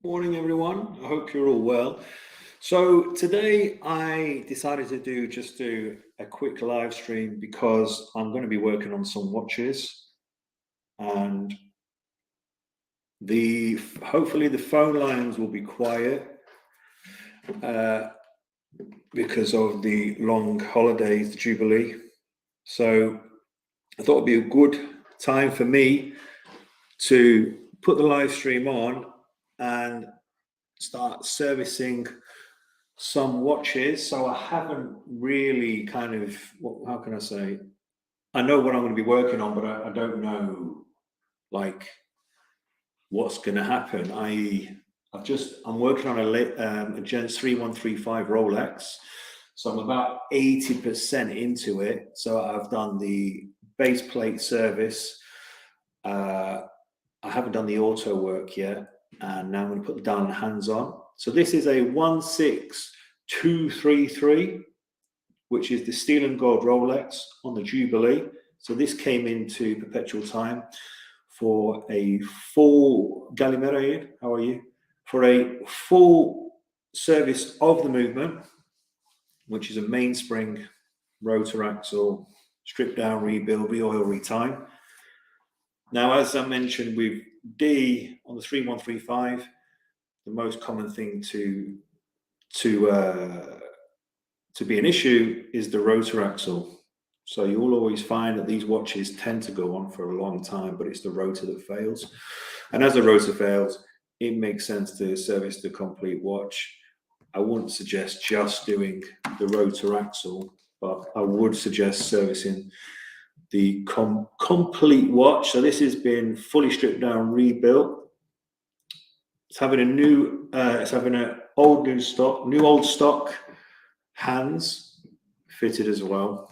Morning, everyone. I hope you're all well. So today I decided to do a quick live stream because I'm going to be working on some watches, and hopefully the phone lines will be quiet because of the long holidays, the Jubilee. So I thought it'd be a good time for me to put the live stream on and start servicing some watches. So I haven't really how can I say? I know what I'm going to be working on, but I don't know like what's going to happen. I'm working on a Gens 3135 Rolex. So I'm about 80% into it. So I've done the base plate service. I haven't done the auto work yet, and now I'm going to put the dial and hands on. So this is a 16233, which is the steel and gold Rolex on the Jubilee. So this came into Perpetual-Time for a full Galimera. How are you? For a full service of the movement, which is a mainspring, rotor axle, strip down, rebuild, re-oil, retime. Now, as I mentioned with D on the 3135, the most common thing to be an issue is the rotor axle. So you will always find that these watches tend to go on for a long time, but it's the rotor that fails. And as the rotor fails, it makes sense to service the complete watch. I wouldn't suggest just doing the rotor axle, but I would suggest servicing the complete watch. So this has been fully stripped down, rebuilt. It's having an new old stock hands fitted as well.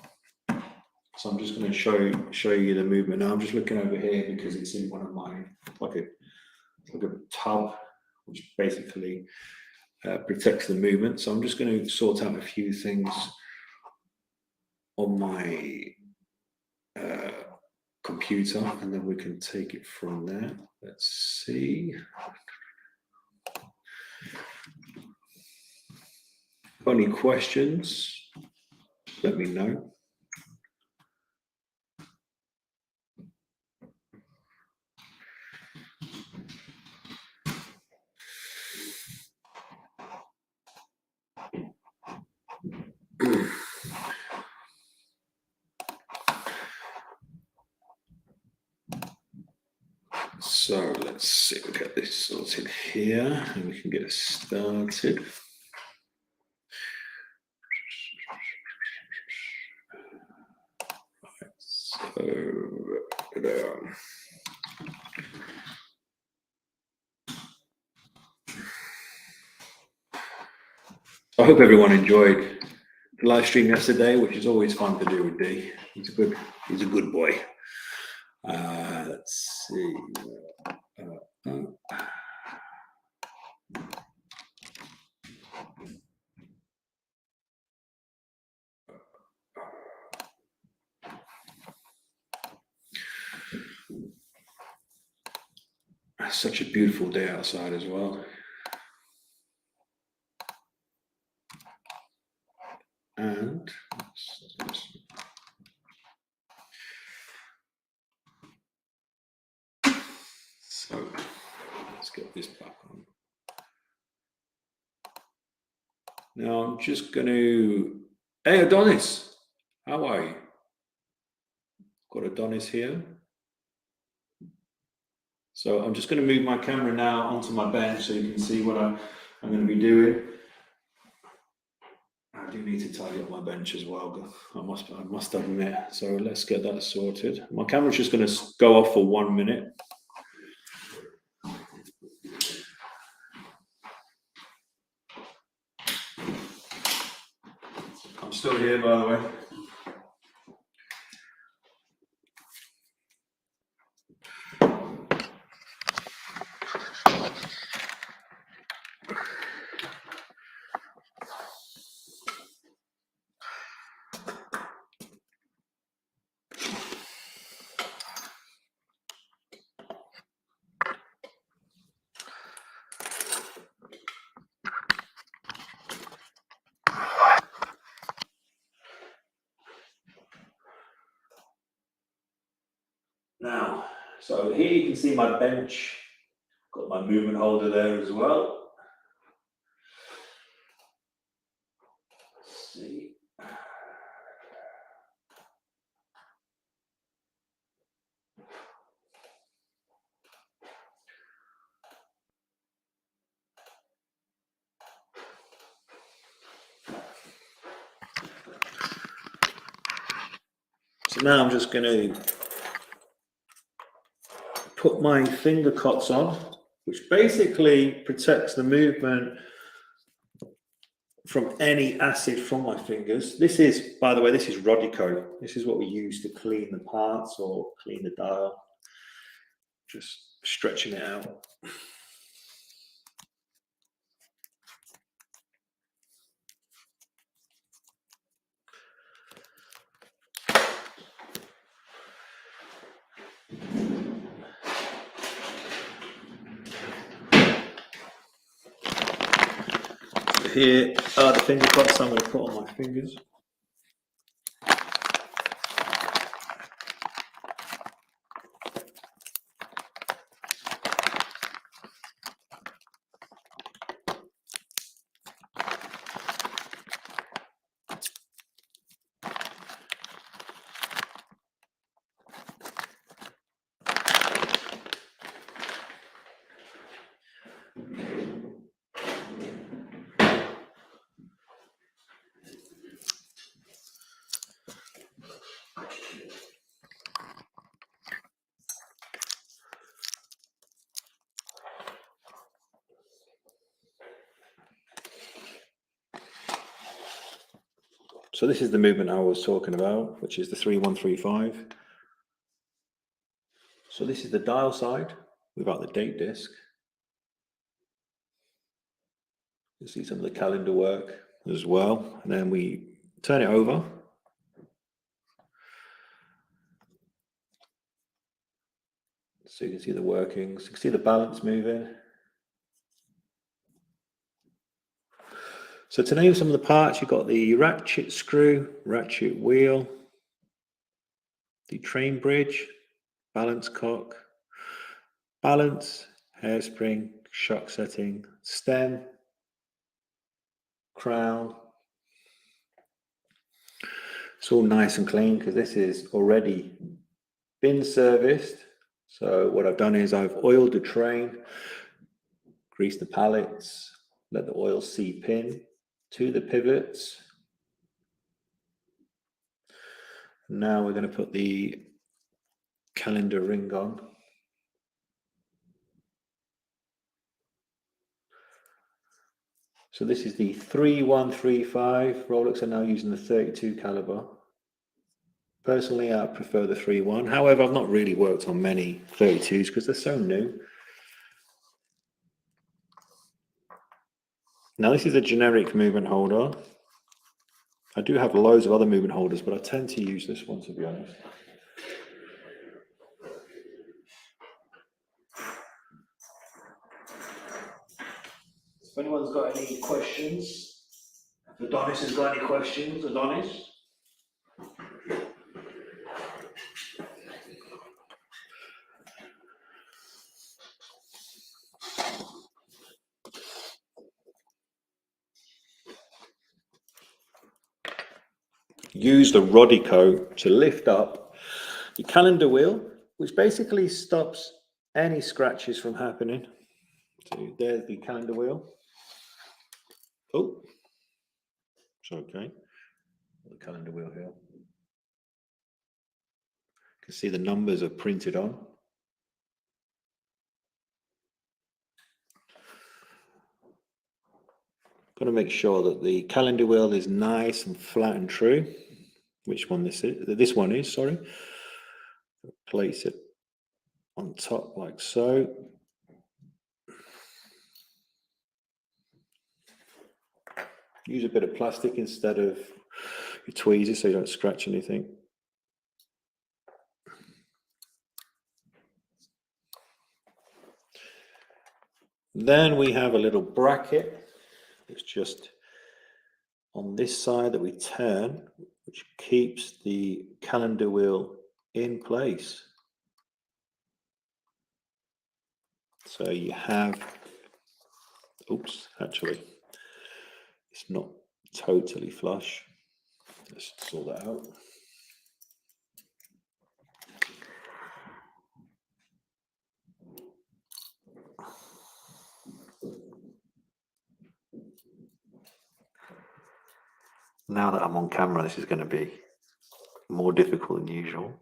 So I'm just going to show you the movement now. I'm just looking over here because it's in one of my like a tub, which basically protects the movement. So I'm just going to sort out a few things on my computer, and then we can take it from there. Let's see. Any questions? Let me know. So let's see, we'll get this sorted here and we can get it started. Right, so I hope everyone enjoyed the live stream yesterday, which is always fun to do with D. He's a good boy. Let's see. Such a beautiful day outside as well. And so let's get this back on. Now I'm just going to, hey Adonis, how are you? Got Adonis here. So I'm just going to move my camera now onto my bench so you can see what I'm going to be doing. I do need to tidy up my bench as well, I must admit. So let's get that sorted. My camera's just going to go off for 1 minute. I'm still here, by the way. here you can see my bench. Got my movement holder there as well. Let's see. So now I'm just going to put my finger cots on, which basically protects the movement from any acid from my fingers. This is, by the way, this is Rodico. This is what we use to clean the parts or clean the dial. Just stretching it out. Here are the finger cuts I'm going to put on my fingers. So this is the movement I was talking about, which is the 3135. So this is the dial side without the date disc. You see some of the calendar work as well. And then we turn it over. So you can see the workings, you can see the balance moving. So to name some of the parts, you've got the ratchet screw, ratchet wheel, the train bridge, balance cock, balance, hairspring, shock setting, stem, crown. It's all nice and clean because this is already been serviced. So what I've done is I've oiled the train, greased the pallets, let the oil seep in to the pivots. Now we're going to put the calendar ring on. So this is the 3135. Rolex are now using the 32 caliber. Personally, I prefer the 31. However, I've not really worked on many 32s because they're so new. Now this is a generic movement holder. I do have loads of other movement holders, but I tend to use this one, to be honest. If anyone's got any questions, if Adonis has got any questions, Adonis? Use the Rodico to lift up the calendar wheel, which basically stops any scratches from happening. So there's the calendar wheel. Oh, it's okay. The calendar wheel here. You can see the numbers are printed on. Got to make sure that the calendar wheel is nice and flat and true. Which one this is? This one is, sorry. Place it on top like so. Use a bit of plastic instead of your tweezers so you don't scratch anything. Then we have a little bracket. It's just on this side that we turn, which keeps the calendar wheel in place. So you have, oops, actually, it's not totally flush. Let's sort that out. Now that I'm on camera, this is going to be more difficult than usual.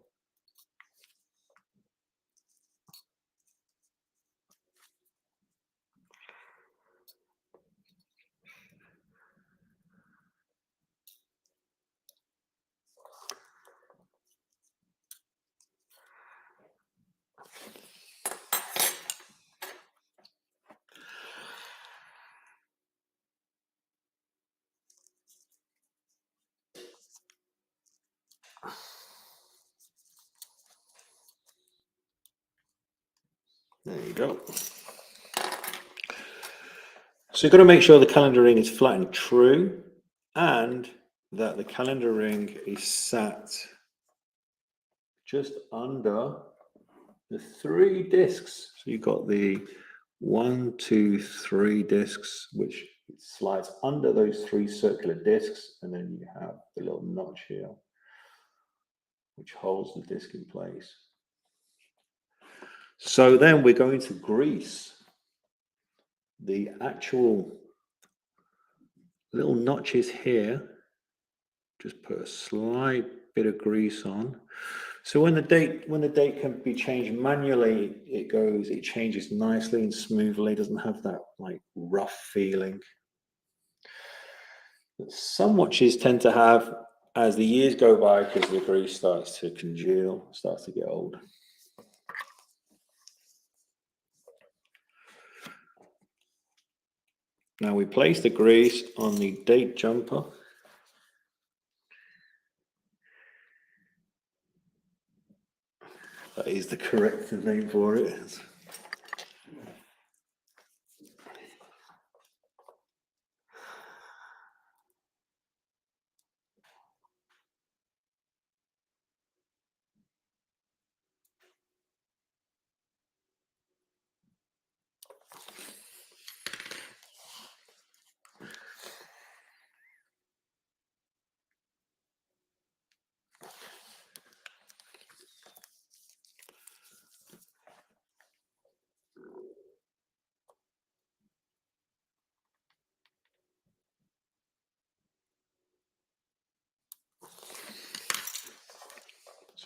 There you go. So you've got to make sure the calendar ring is flat and true, and that the calendar ring is sat just under the 3 discs. So you've got the 1, 2, 3 discs, which slides under those 3 circular discs, and then you have the little notch here, which holds the disc in place. So then we're going to grease the actual little notches here. Just put a slight bit of grease on. So when the date can be changed manually, it changes nicely and smoothly. It doesn't have that like rough feeling that some watches tend to have as the years go by, because the grease starts to congeal, starts to get old. Now we place the grease on the date jumper. That is the correct name for it.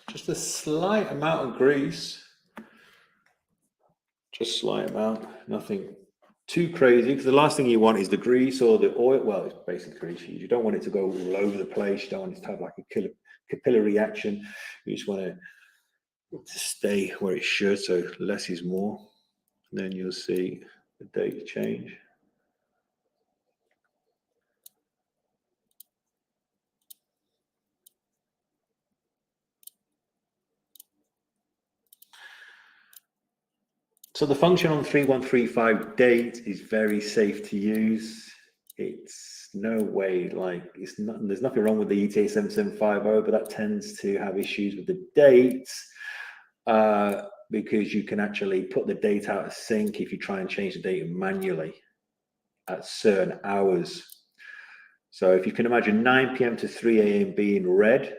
Just a slight amount of grease, just slight amount, nothing too crazy, because the last thing you want is the grease or the oil. Well, it's basically grease. You don't want it to go all over the place. You don't want it to have like a capillary action. You just want it to stay where it should, so less is more. And then you'll see the date change. So the function on 3135 date is very safe to use. It's no way like there's nothing wrong with the ETA 7750, but that tends to have issues with the dates because you can actually put the date out of sync if you try and change the date manually at certain hours. So if you can imagine 9 p.m. to 3 a.m. being red,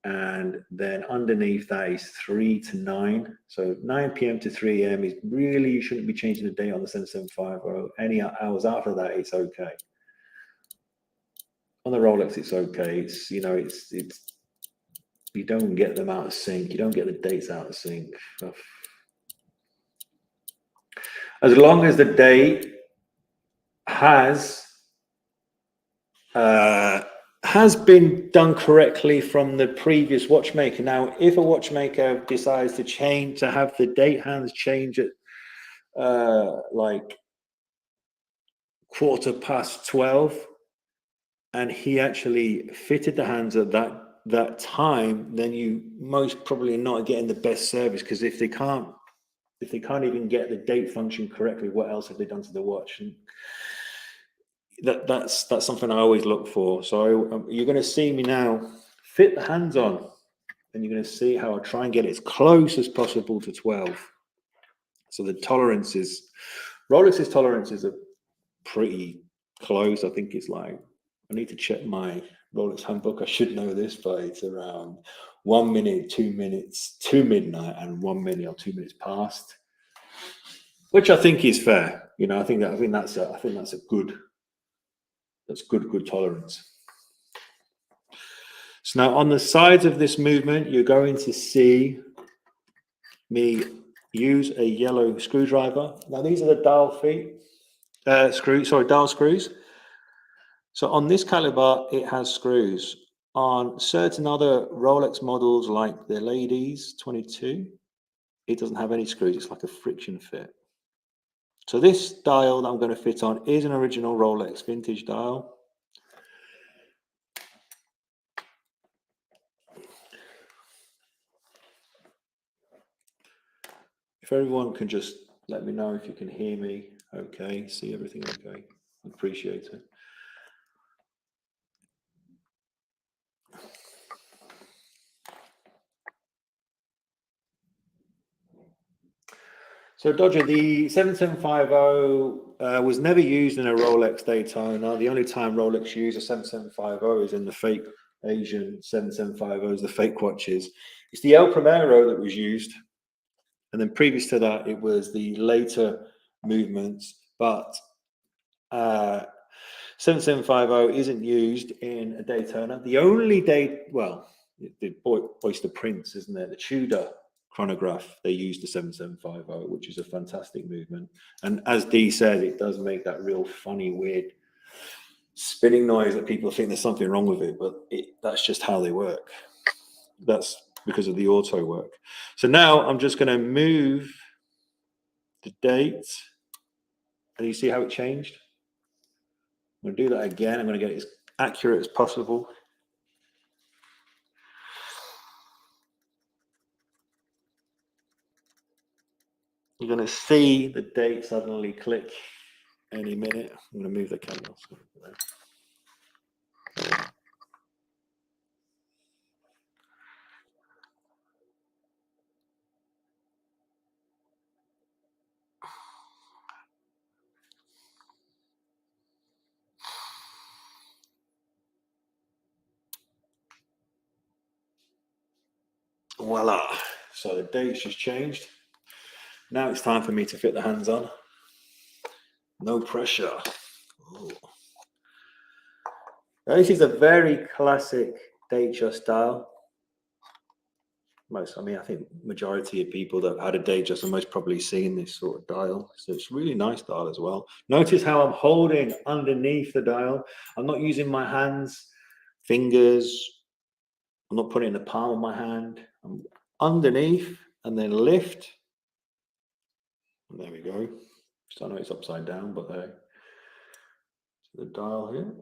and then underneath that is 3 to 9. So 9 p.m. to 3 a.m. is really, you shouldn't be changing the date on the 7750. Any hours after that, it's okay. On the Rolex, it's okay. It's, you know, it's you don't get them out of sync. You don't get the dates out of sync. As long as the date has been done correctly from the previous watchmaker. Now, if a watchmaker decides to have the date hands change at like 12:15, and he actually fitted the hands at that time, then you most probably not getting the best service, because if they can't even get the date function correctly, what else have they done to the watch? And that's something I always look for. So you're going to see me now fit the hands on, and you're going to see how I try and get it as close as possible to 12. So the tolerances, Rolex's tolerances are pretty close. I think it's like, I need to check my Rolex handbook. I should know this, but it's around 1 minute, 2 minutes to midnight, and 1 minute or 2 minutes past, which I think is fair. You know, I think that's a good tolerance. So now on the sides of this movement, you're going to see me use a yellow screwdriver. Now these are the dial screws. So on this caliber, it has screws. On certain other Rolex models, like the Ladies 22, it doesn't have any screws. It's like a friction fit. So this dial that I'm going to fit on is an original Rolex vintage dial. If everyone can just let me know if you can hear me okay, see everything okay, appreciate it. So Dodger, the 7750 was never used in a Rolex Daytona. The only time Rolex used a 7750 is in the fake Asian 7750s, the fake watches. It's the El Primero that was used. And then previous to that, it was the later movements. But 7750 isn't used in a Daytona. The only the Oyster Prince, isn't it? The Tudor chronograph, they used the 7750, which is a fantastic movement. And as Dee said, it does make that real funny, weird spinning noise that people think there's something wrong with it, but that's just how they work. That's because of the auto work. So now I'm just going to move the date. And you see how it changed? I'm going to do that again. I'm going to get it as accurate as possible. You're going to see the date suddenly click any minute. I'm going to move the camera. Voila. So the date's just changed. Now it's time for me to fit the hands on. No pressure. Ooh. Now this is a very classic Datejust style. I think majority of people that had a Datejust are most probably seen this sort of dial. So it's really nice dial as well. Notice how I'm holding underneath the dial. I'm not using my hands, fingers. I'm not putting it in the palm of my hand. I'm underneath and then lift. And there we go. So I know it's upside down, but there. So the dial here.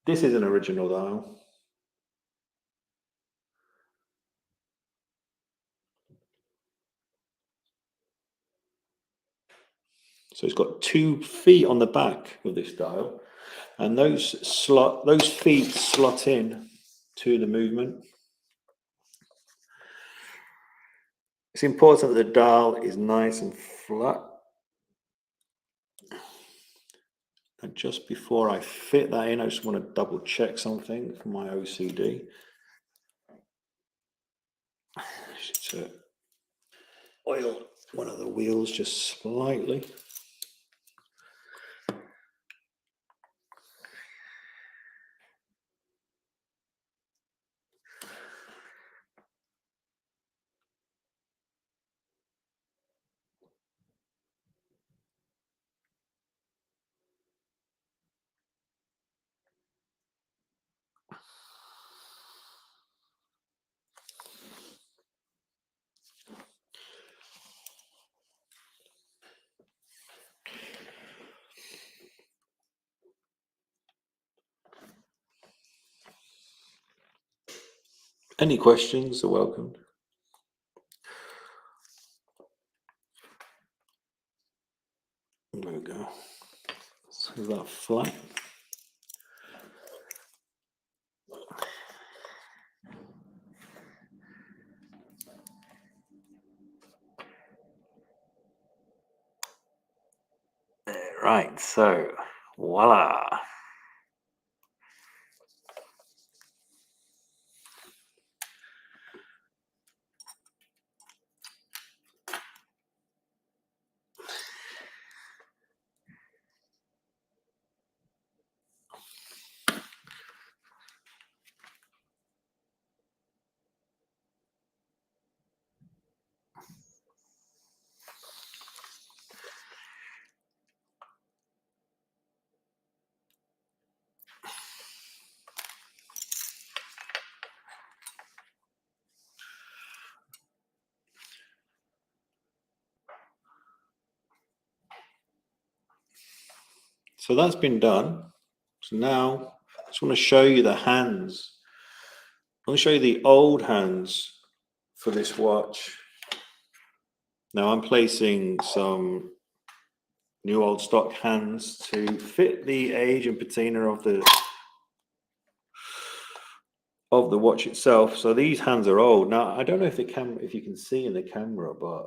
This is an original dial. So it's got 2 feet on the back of this dial, and those feet slot in to the movement. It's important that the dial is nice and flat. And just before I fit that in, I just want to double check something for my OCD. To oil one of the wheels just slightly. Any questions are welcome. There we go. So is that flat? Right, so voila. So that's been done. So now I just want to show you the hands. I want to show you the old hands for this watch. Now I'm placing some new old stock hands to fit the age and patina of the watch itself. So these hands are old. Now I don't know if you can see in the camera, but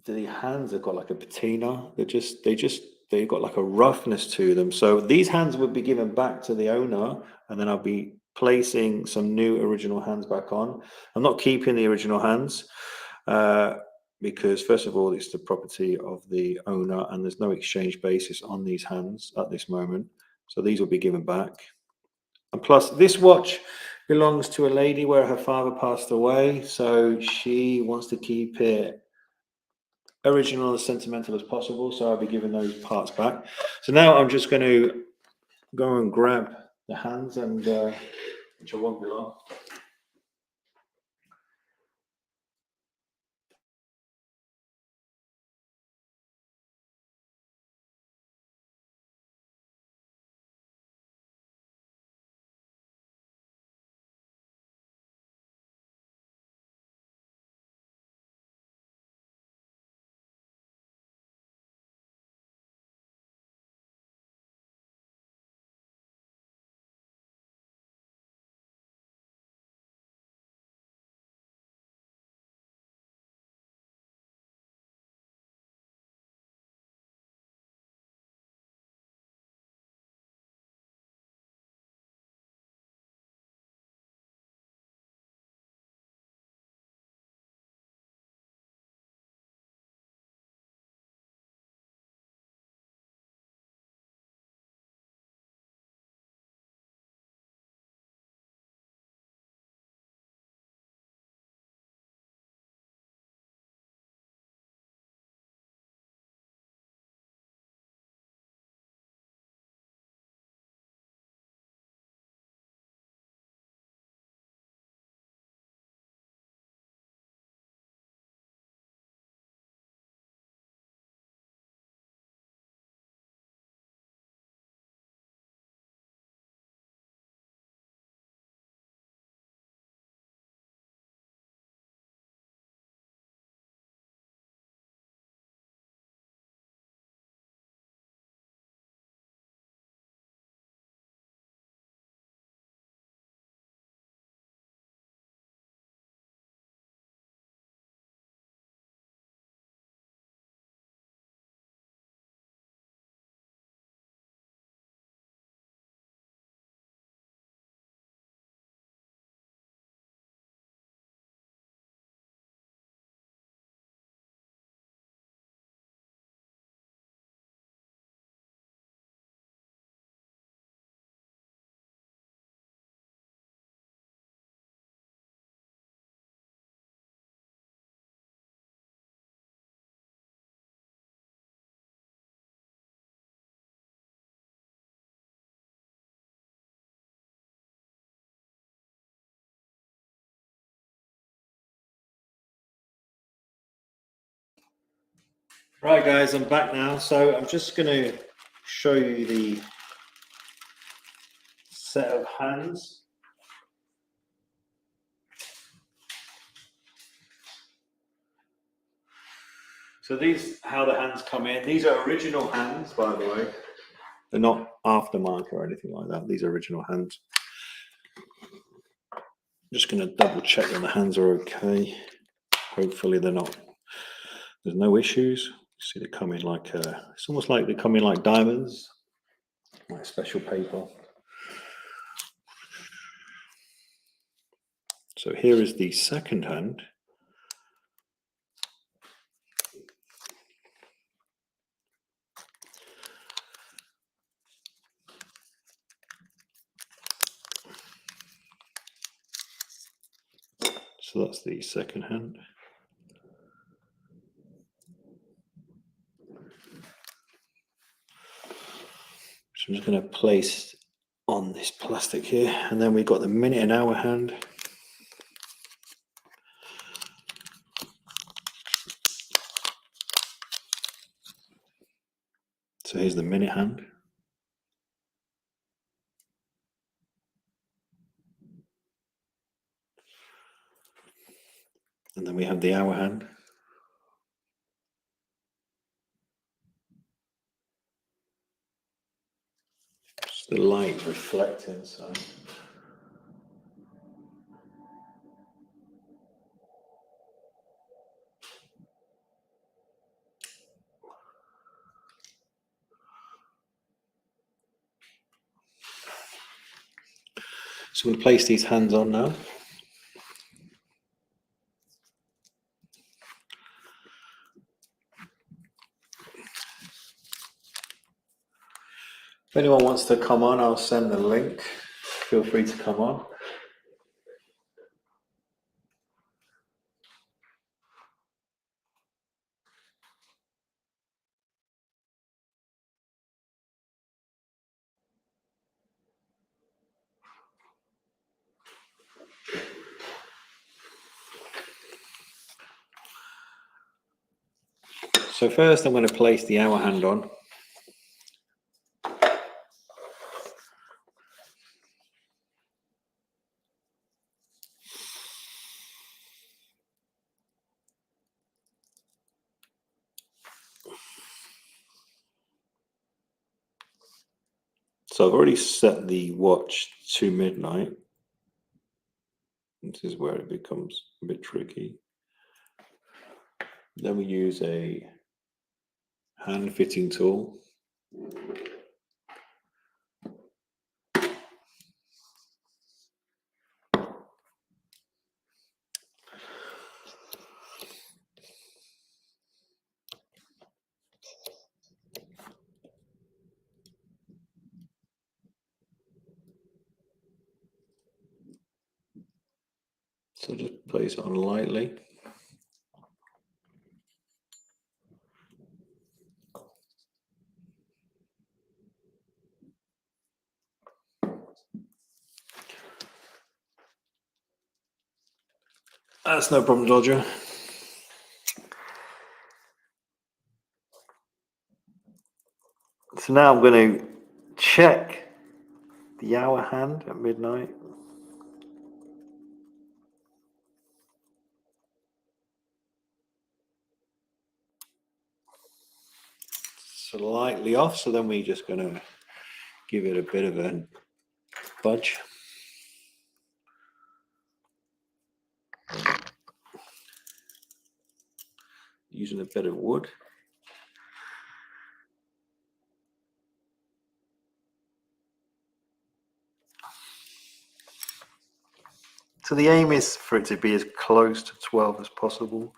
the hands have got like a patina. They've got like a roughness to them. So these hands would be given back to the owner, and then I'll be placing some new original hands back on. I'm not keeping the original hands because first of all, it's the property of the owner, and there's no exchange basis on these hands at this moment. So these will be given back. And plus, this watch belongs to a lady where her father passed away, so she wants to keep it original as sentimental as possible, so I'll be giving those parts back. So now I'm just going to go and grab the hands, and which I won't be long. Right, guys, I'm back now. So I'm just going to show you the set of hands. So these, how the hands come in. These are original hands, by the way. They're not aftermarket or anything like that. These are original hands. I'm just going to double check that the hands are okay. Hopefully they're not There's no issues. See, they come in like it's almost like they come in like diamonds, like special paper. So here is the second hand. So that's the second hand. So I'm just going to place on this plastic here, and then we've got the minute and hour hand. So here's the minute hand. And then we have the hour hand. Just the light reflecting, so. So we'll place these hands on now. If anyone wants to come on, I'll send the link. Feel free to come on. So first I'm going to place the hour hand on. So I've already set the watch to midnight. This is where it becomes a bit tricky. Then we use a hand fitting tool. So just place it on lightly. That's no problem, Dodger. So now I'm going to check the hour hand at midnight. Slightly off, so then we're just going to give it a bit of a budge. Using a bit of wood. So the aim is for it to be as close to 12 as possible.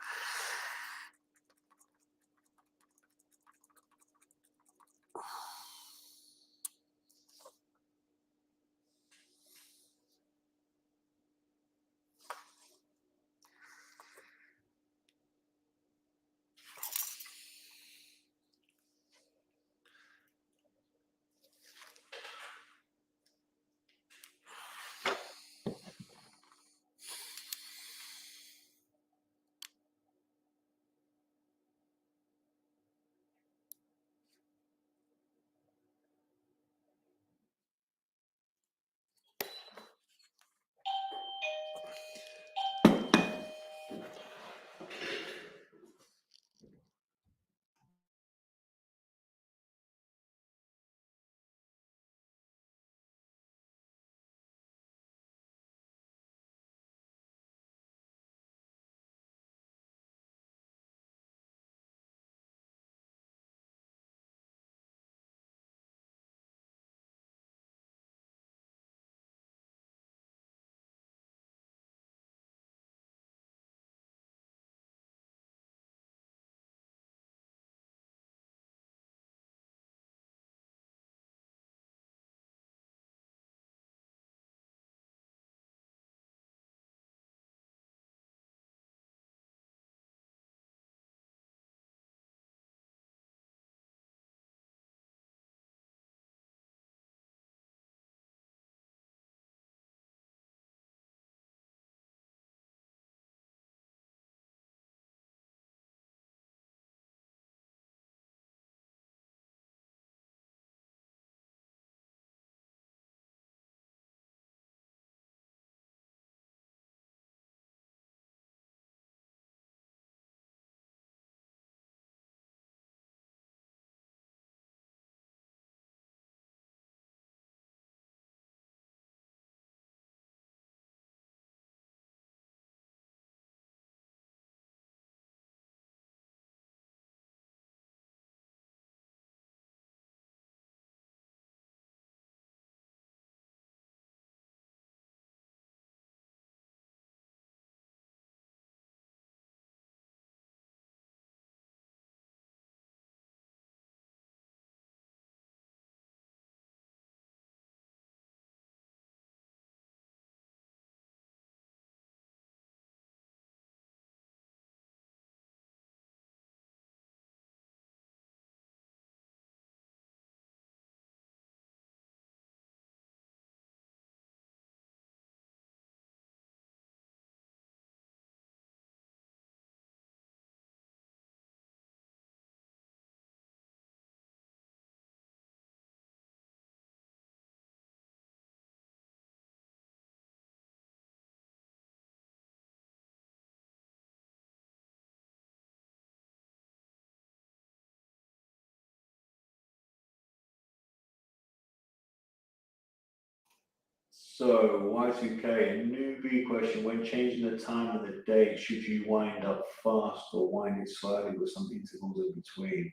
So Y2K, a newbie question: when changing the time and the date, should you wind up fast or wind it slowly with some intervals in between?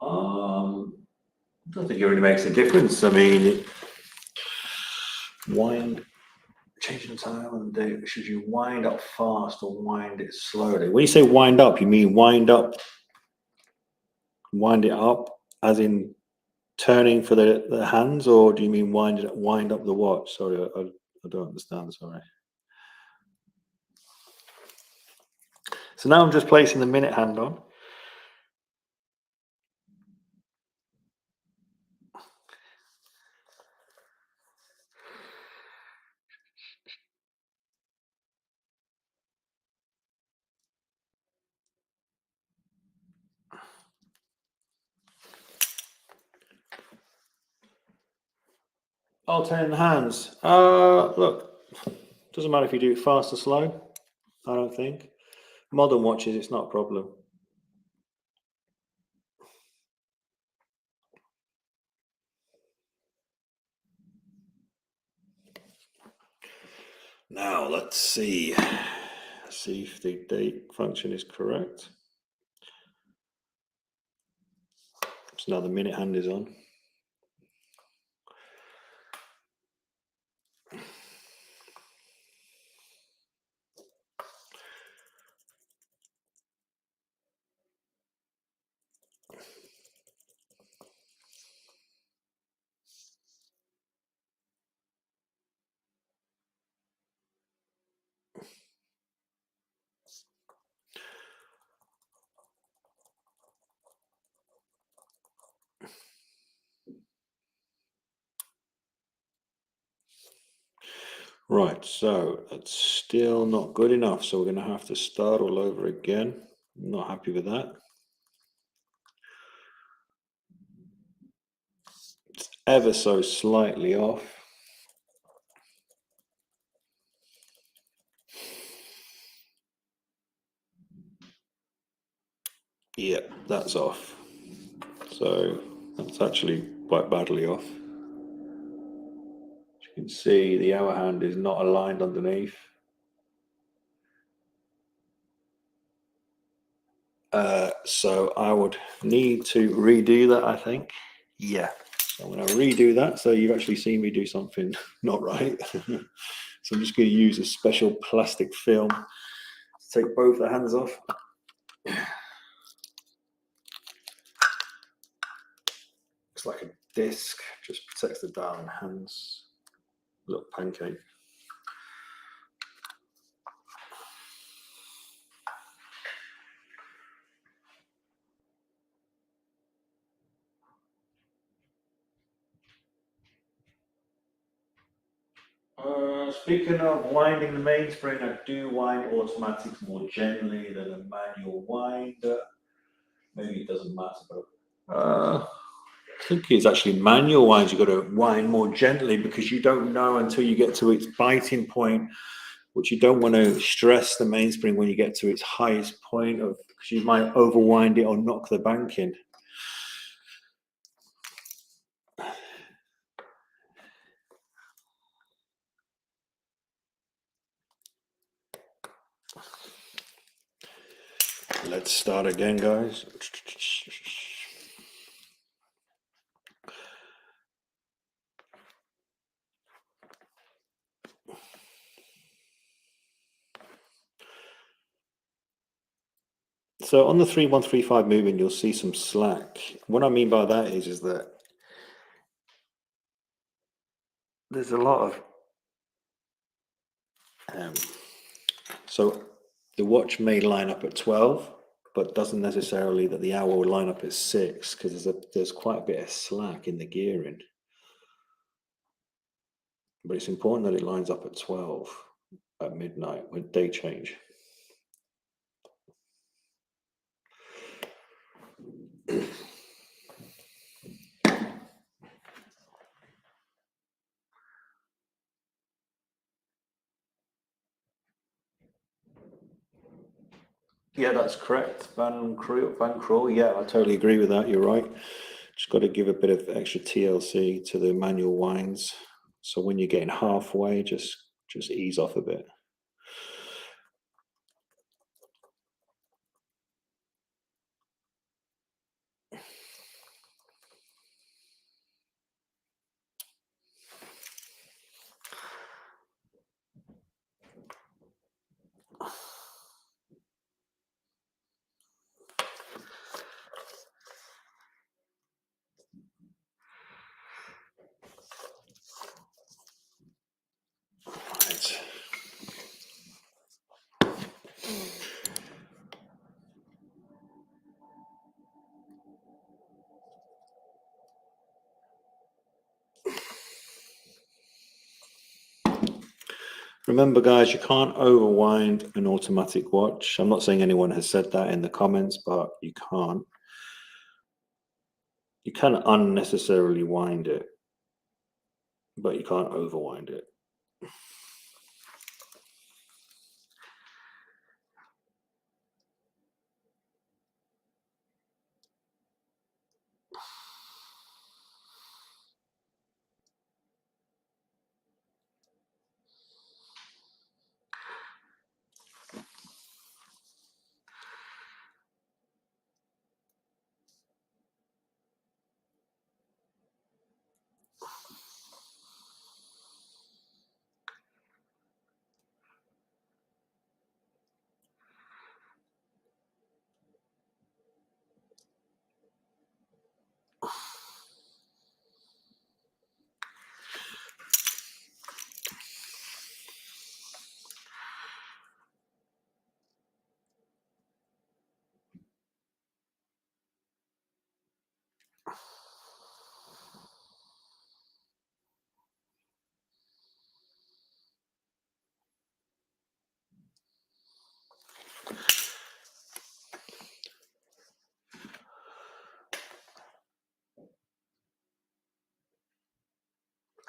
I don't think it really makes a difference. I mean, changing the time and the date, should you wind up fast or wind it slowly? When you say wind up, you mean wind it up as in turning for the hands, or do you mean wind up the watch? Sorry, I don't understand, sorry. So now I'm just placing the minute hand on. Alternating hands. Look, doesn't matter if you do it fast or slow, I don't think. Modern watches, it's not a problem. Now let's see. See if the date function is correct. So now the minute hand is on. Right, so that's still not good enough. So we're going to have to start all over again. I'm not happy with that. It's ever so slightly off. Yeah, that's off. So that's actually quite badly off. As you can see, the hour hand is not aligned underneath. So I would need to redo that, I think. Yeah, so I'm going to redo that. So you've actually seen me do something not right. So I'm just going to use a special plastic film to take both the hands off. Looks like a disc, just protects the dial and hands. Little pancake. Speaking of winding the mainspring, I do wind automatics more gently than a manual winder. Maybe it doesn't matter, but I think it's actually manual winds. You've got to wind more gently because you don't know until you get to its biting point, which you don't want to stress the mainspring when you get to its highest point of, because you might overwind it or knock the bank in. Let's start again, guys. So on the 3135 movement, you'll see some slack. What I mean by that is that there's a lot of so the watch may line up at 12, but doesn't necessarily that the hour will line up at 6 because there's quite a bit of slack in the gearing. But it's important that it lines up at 12 at midnight with day change. Yeah, that's correct. Van Crawl. Yeah, I totally agree with that. You're right. Just got to give a bit of extra TLC to the manual winds. So when you're getting halfway, just ease off a bit. Right. Remember, guys, you can't overwind an automatic watch. I'm not saying anyone has said that in the comments, but you can't. You can unnecessarily wind it, but you can't overwind it.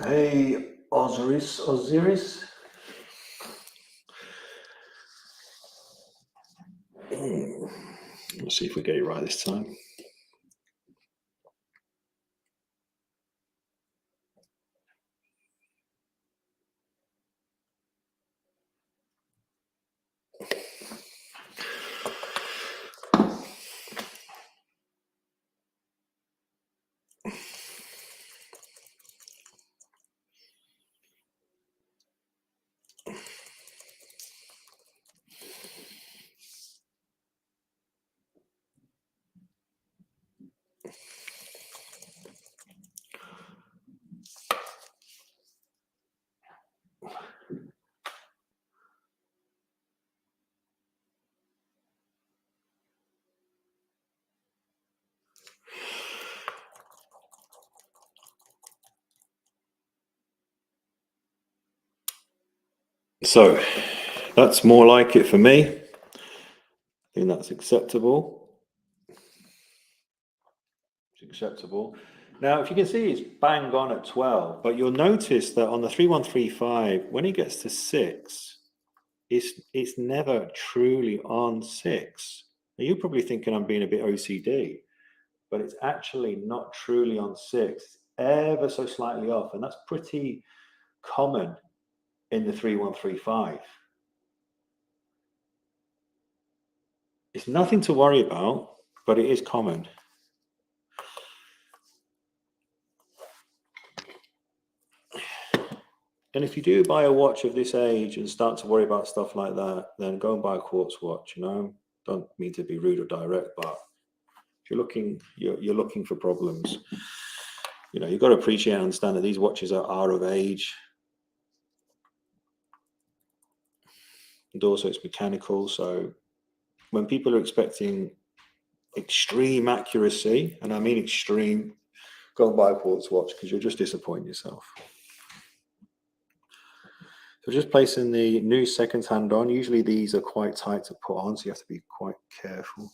Hey, Osiris. Let's see if we get it right this time. So that's more like it for me. I think that's acceptable. It's acceptable. Now, if you can see, it's bang on at 12, but you'll notice that on the 3135, when it gets to 6, it's never truly on 6. Now, you're probably thinking I'm being a bit OCD, but it's actually not truly on 6, ever so slightly off, and that's pretty common in the 3135. It's nothing to worry about, but it is common. And if you do buy a watch of this age and start to worry about stuff like that, then go and buy a quartz watch. You know, don't mean to be rude or direct, but if you're looking for problems. You know, you've got to appreciate and understand that these watches are of age, and also it's mechanical. So when people are expecting extreme accuracy, and I mean extreme, go and buy a quartz watch because you'll just disappoint yourself. So just placing the new second hand on. Usually these are quite tight to put on, so you have to be quite careful.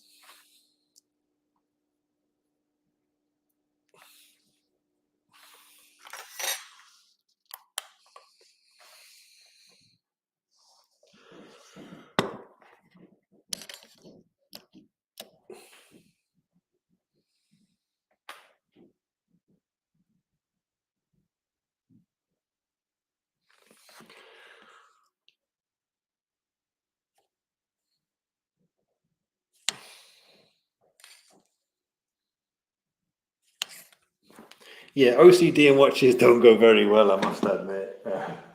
Yeah, OCD and watches don't go very well, I must admit.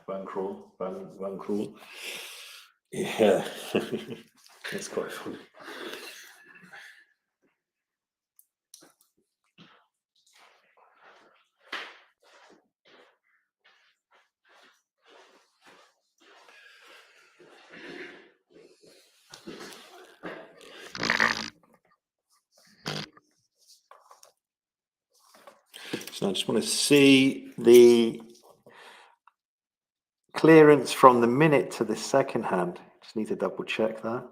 Van Cruel. Yeah, it's quite funny. So I just want to see the clearance from the minute to the second hand. Just need to double check that.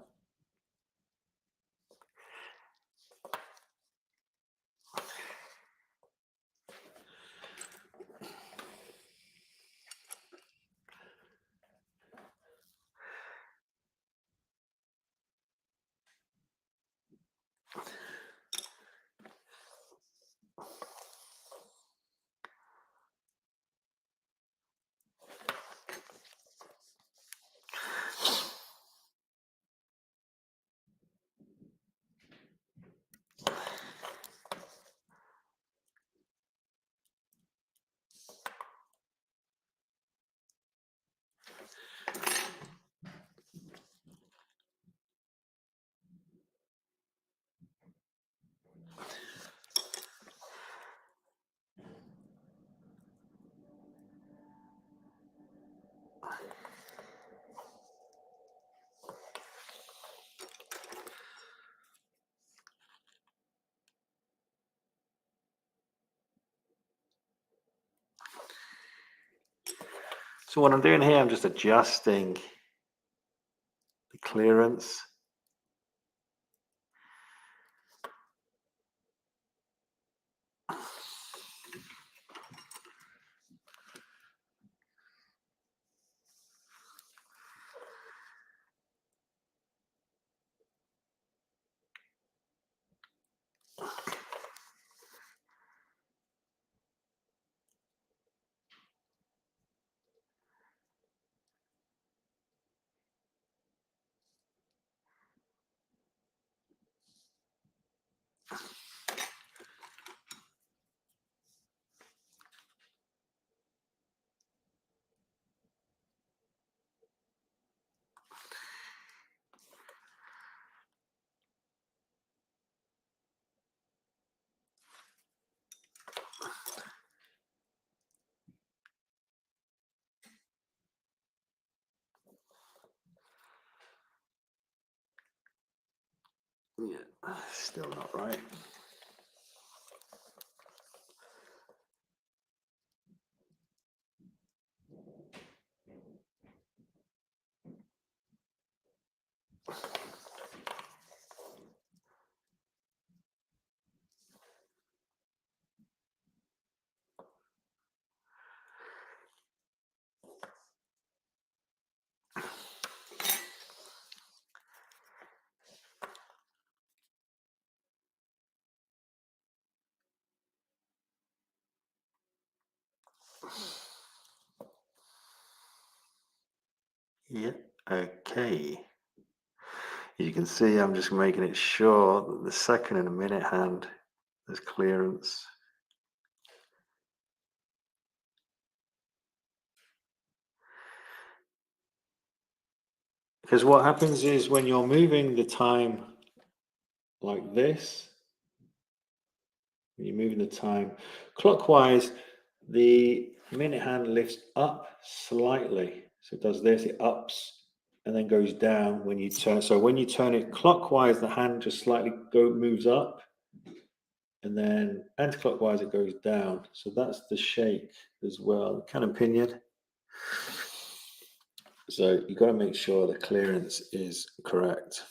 So what I'm doing here, I'm just adjusting the clearance. Yeah, still not right. Yeah, okay. You can see I'm just making it sure that the second and a minute hand, there's clearance. Because what happens is when you're moving the time like this, when you're moving the time clockwise, the minute hand lifts up slightly. So it does this, it ups and then goes down when you turn. So when you turn it clockwise, the hand just slightly moves up, and then anti-clockwise it goes down. So that's the shake as well, kind of pinion. So you've got to make sure the clearance is correct.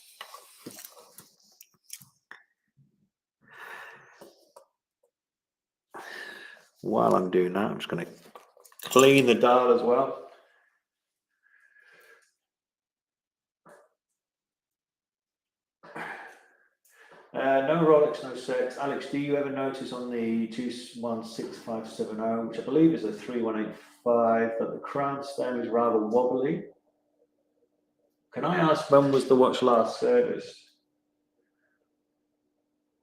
While I'm doing that, I'm just going to clean the dial as well. No Rolex, no Sex. Alex, do you ever notice on the 216570, which I believe is a 3185, that the crown stem is rather wobbly? Can I ask when was the watch last serviced?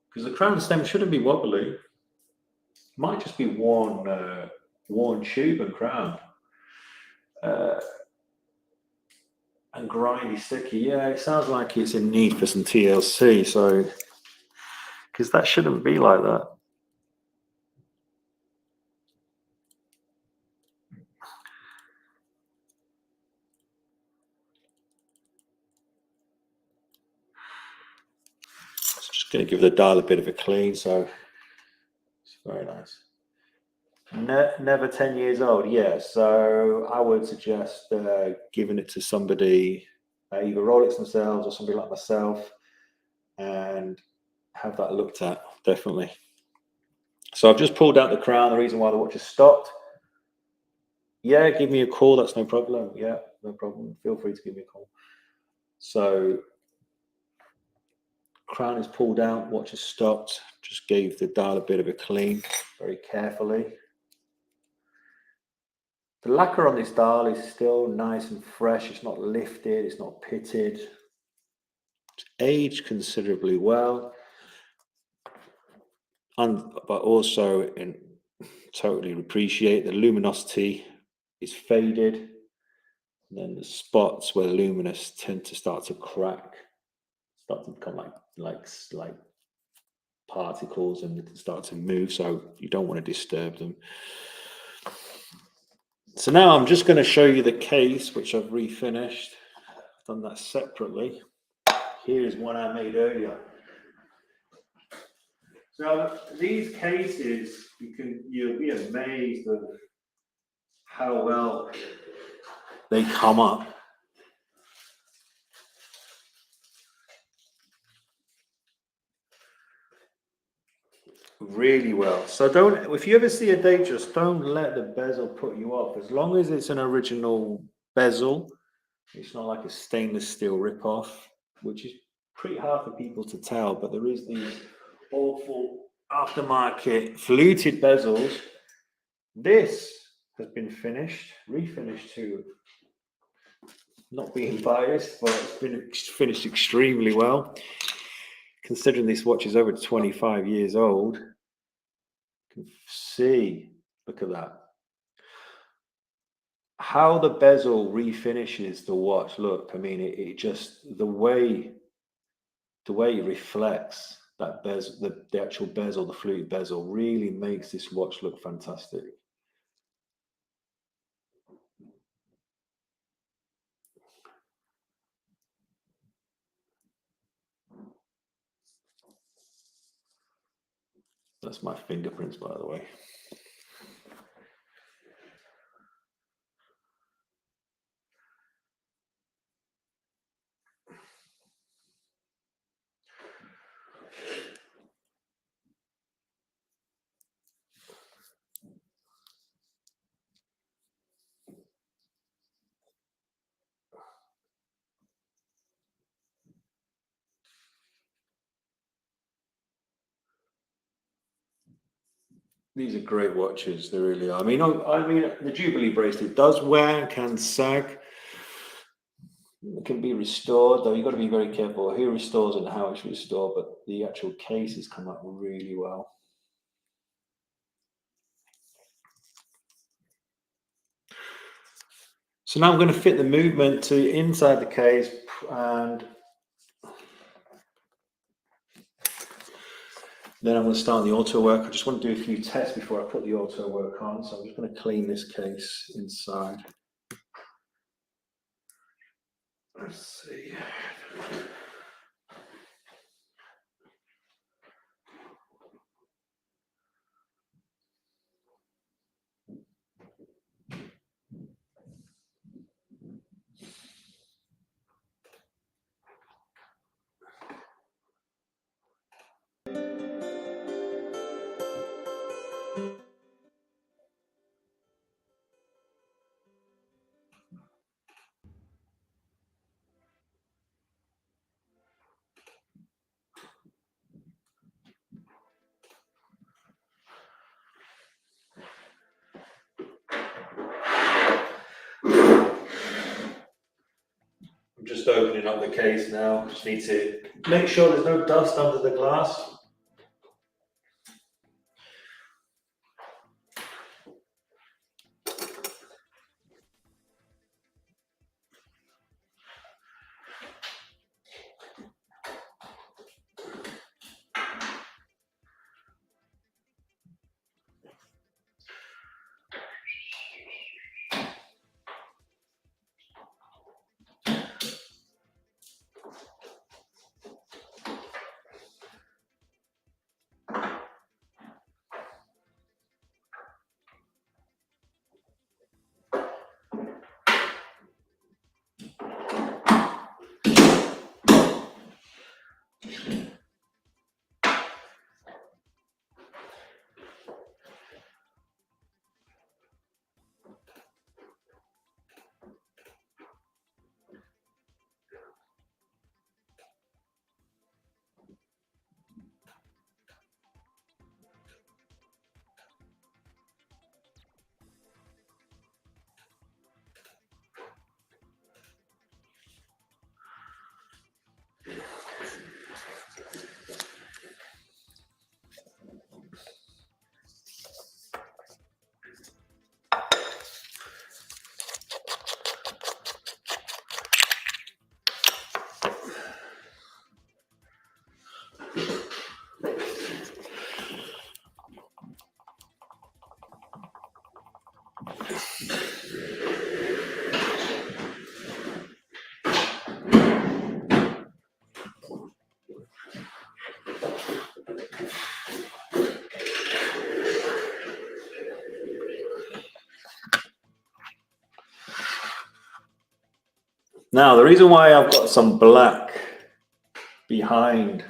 Because the crown stem shouldn't be wobbly. Might just be worn tube and crown. And grindy, sticky. Yeah, it sounds like it's in need for some TLC. So, because that shouldn't be like that. Just going to give the dial a bit of a clean. So, it's very nice. Never 10 years old. Yeah. So, I would suggest giving it to somebody, either Rolex themselves or somebody like myself, and have that looked at. Definitely. So I've just pulled out the crown. The reason why the watch has stopped. Yeah, give me a call. That's no problem. Yeah, no problem. Feel free to give me a call. So crown is pulled out. Watch has stopped. Just gave the dial a bit of a clean, very carefully. The lacquer on this dial is still nice and fresh. It's not lifted. It's not pitted. It's aged considerably well. But also totally appreciate the luminosity is faded. And then the spots where luminous tend to start to crack, start to become like particles, and they can start to move. So you don't want to disturb them. So now I'm just going to show you the case, which I've refinished. I've done that separately. Here's one I made earlier. So these cases, you'll be amazed at how well they come up. Really well. So if you ever see a Datejust, don't let the bezel put you off. As long as it's an original bezel, it's not like a stainless steel ripoff, which is pretty hard for people to tell. But there is these awful aftermarket fluted bezels. This has been refinished too. Not being biased, but it's been finished extremely well. Considering this watch is over 25 years old, you can see, look at that. How the bezel refinishes the watch. Look, I mean, it just, the way it reflects that bezel, the actual bezel, the fluted bezel, really makes this watch look fantastic. That's my fingerprints, by the way. These are great watches, they really are. I mean, the Jubilee bracelet does wear, can sag. It can be restored, though you've got to be very careful who restores and how it's restored, but the actual case has come up really well. So now I'm going to fit the movement to inside the case, and then I'm going to start the auto work. I just want to do a few tests before I put the auto work on, so I'm just going to clean this case inside. Let's see. I'm just opening up the case now. Just need to make sure there's no dust under the glass. Now, the reason why I've got some black behind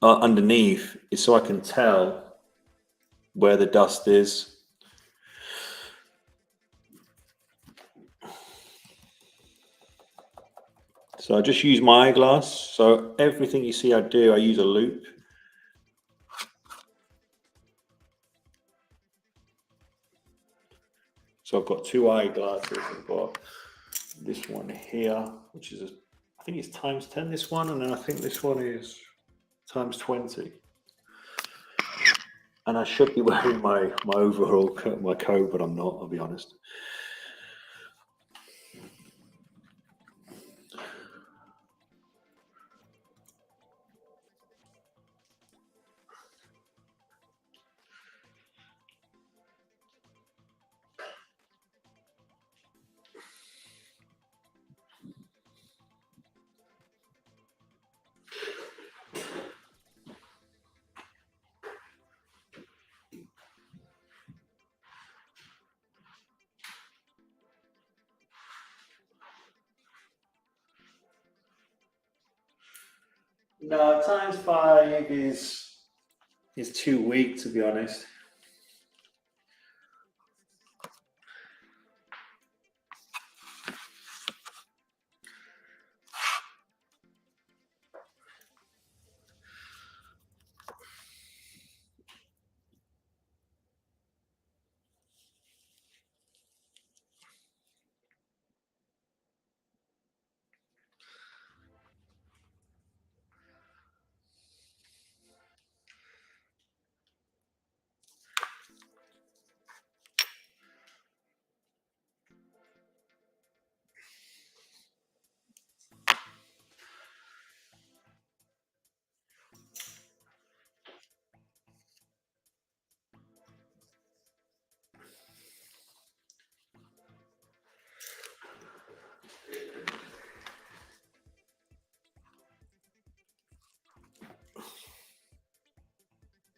underneath is so I can tell where the dust is. So I just use my eyeglass. So everything you see I do, I use a loop. So I've got two eyeglasses. I've got this one here, which is, I think it's times 10, this one, and then I think this one is times 20. And I should be wearing my overall coat, my coat, but I'm not, I'll be honest. No, times 5 is too weak, to be honest.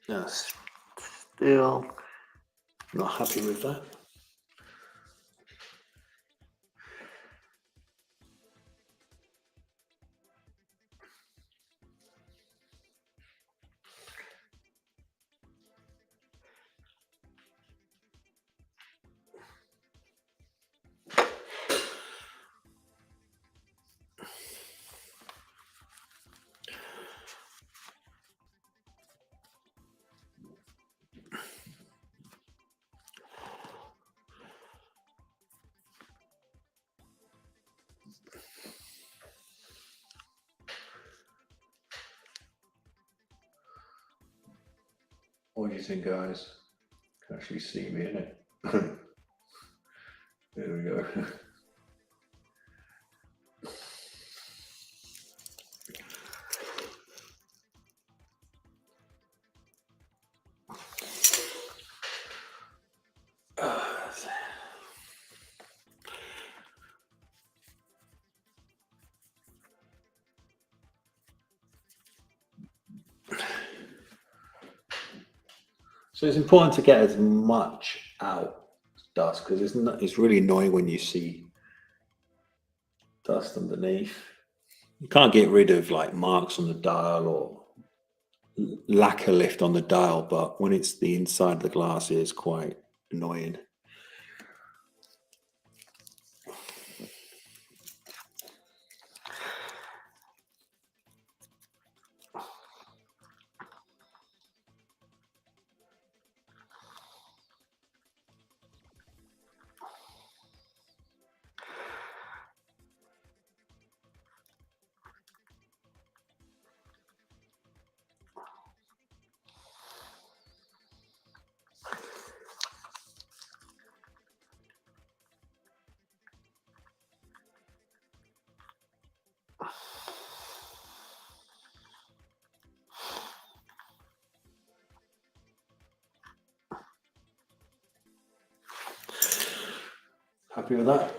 Yes, still not happy with that. What do you think, guys? You can actually see me in it. There we go. So it's important to get as much out dust, because it's really annoying when you see dust underneath. You can't get rid of like marks on the dial or lacquer lift on the dial, but when it's the inside of the glass, it's quite annoying. Happy with that?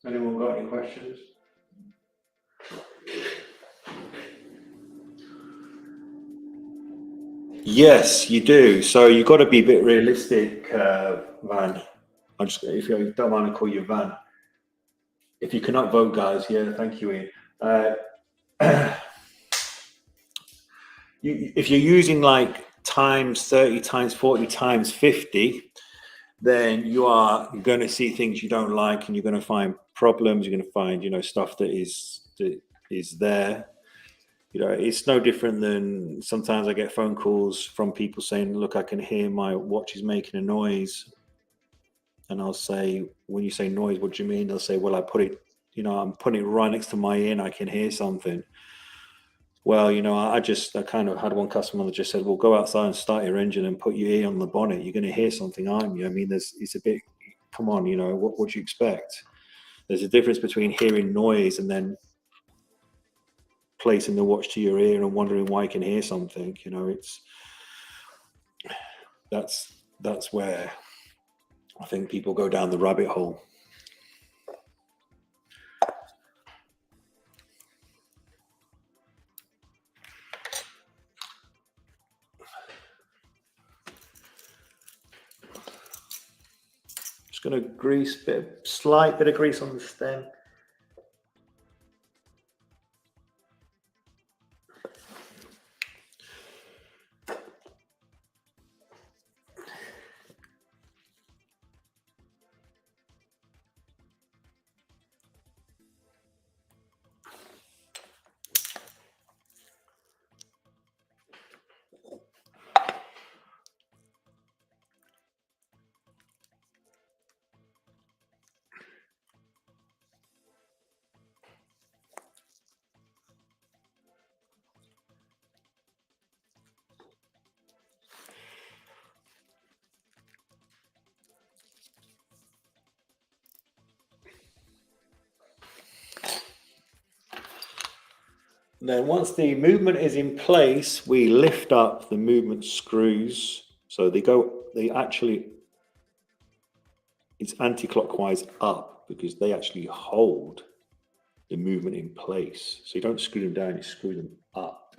Anyone got any questions? Yes, you do. So you've got to be a bit realistic, Van. If you don't mind, I call you Van. If you cannot vote, guys, yeah, thank you, Ian. If you're using like times 30, times 40, times 50, then you are going to see things you don't like, and you're going to find problems. You're going to find, stuff that is there. It's no different than sometimes I get phone calls from people saying, look, I can hear my watch is making a noise. And I'll say, when you say noise, what do you mean? They'll say, well, I'm putting it right next to my ear and I can hear something. Well, I kind of had one customer that just said, well, go outside and start your engine and put your ear on the bonnet. You're going to hear something, aren't you? I mean, it's a bit, come on, what would you expect? There's a difference between hearing noise and then placing the watch to your ear and wondering why you can hear something. That's where I think people go down the rabbit hole. Just going to grease, slight bit of grease on the stem. Then once the movement is in place, we lift up the movement screws. So it's anti-clockwise up because they actually hold the movement in place. So you don't screw them down, you screw them up.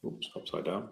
Oops, upside down.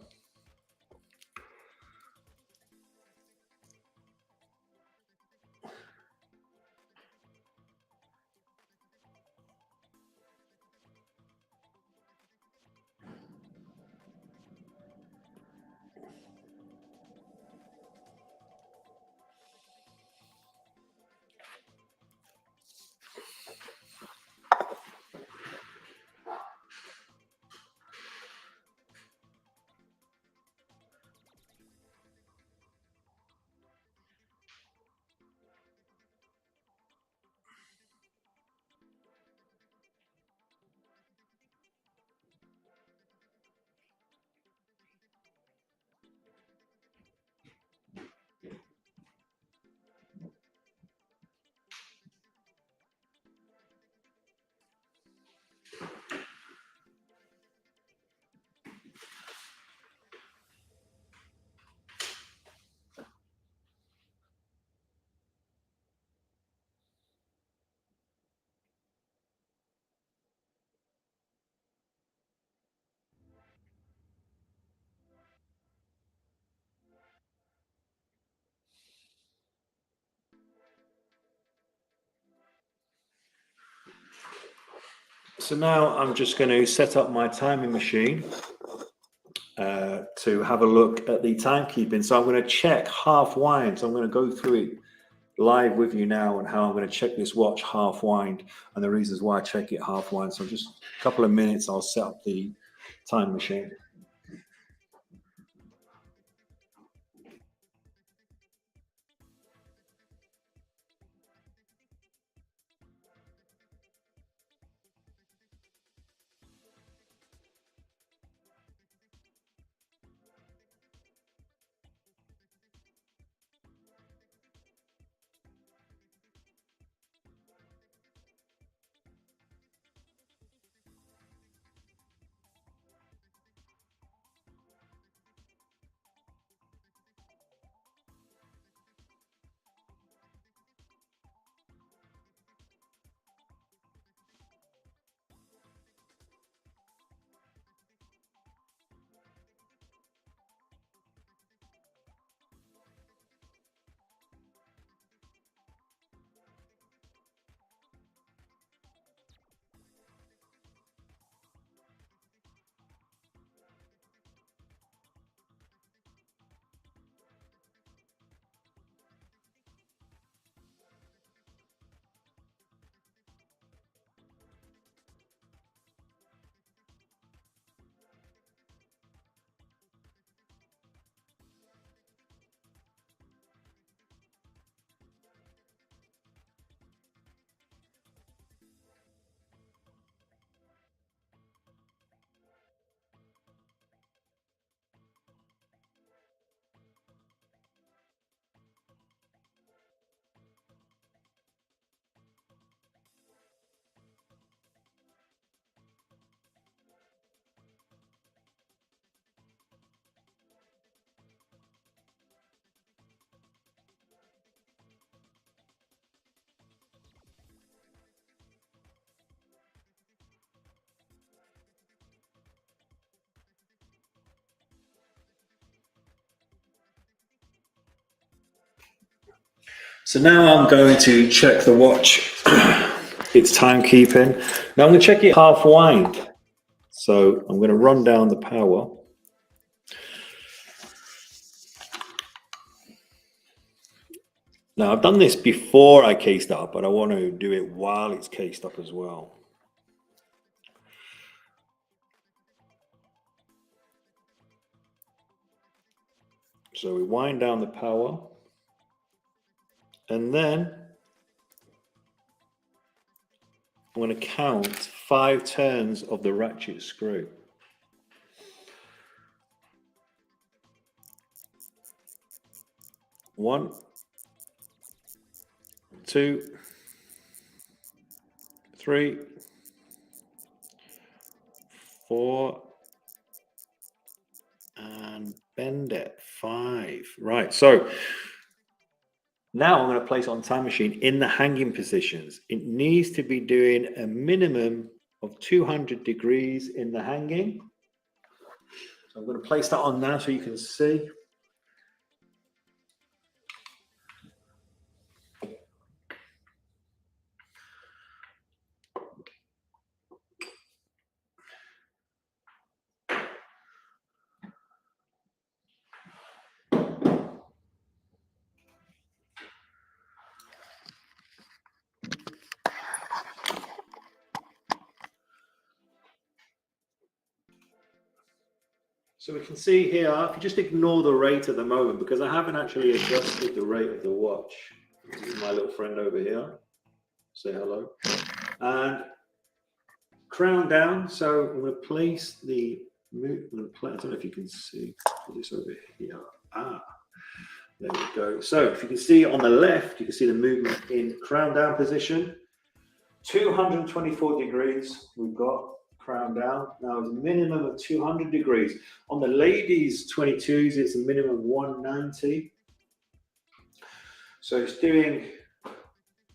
So now I'm just going to set up my timing machine to have a look at the timekeeping. So I'm going to check half wind. So I'm going to go through it live with you now and how I'm going to check this watch half wind and the reasons why I check it half wind. So just a couple of minutes, I'll set up the time machine. So now I'm going to check the watch, its timekeeping. Now I'm going to check it half wind. So I'm going to run down the power. Now I've done this before I cased up, but I want to do it while it's cased up as well. So we wind down the power, and then I'm going to count 5 turns of the ratchet screw. 1, 2, 3, 4, and bend it, 5. Right, so now I'm going to place it on the time machine in the hanging positions. It needs to be doing a minimum of 200 degrees in the hanging. So I'm going to place that on now so you can see. So we can see here, if you just ignore the rate at the moment, because I haven't actually adjusted the rate of the watch. This is my little friend over here. Say hello. And crown down. So I'm going to place the, I don't know if you can see, put this over here. There we go. So if you can see on the left, you can see the movement in crown down position. 224 degrees we've got. Crown down. Now it's a minimum of 200 degrees. On the ladies 22s, it's a minimum of 190. So it's doing,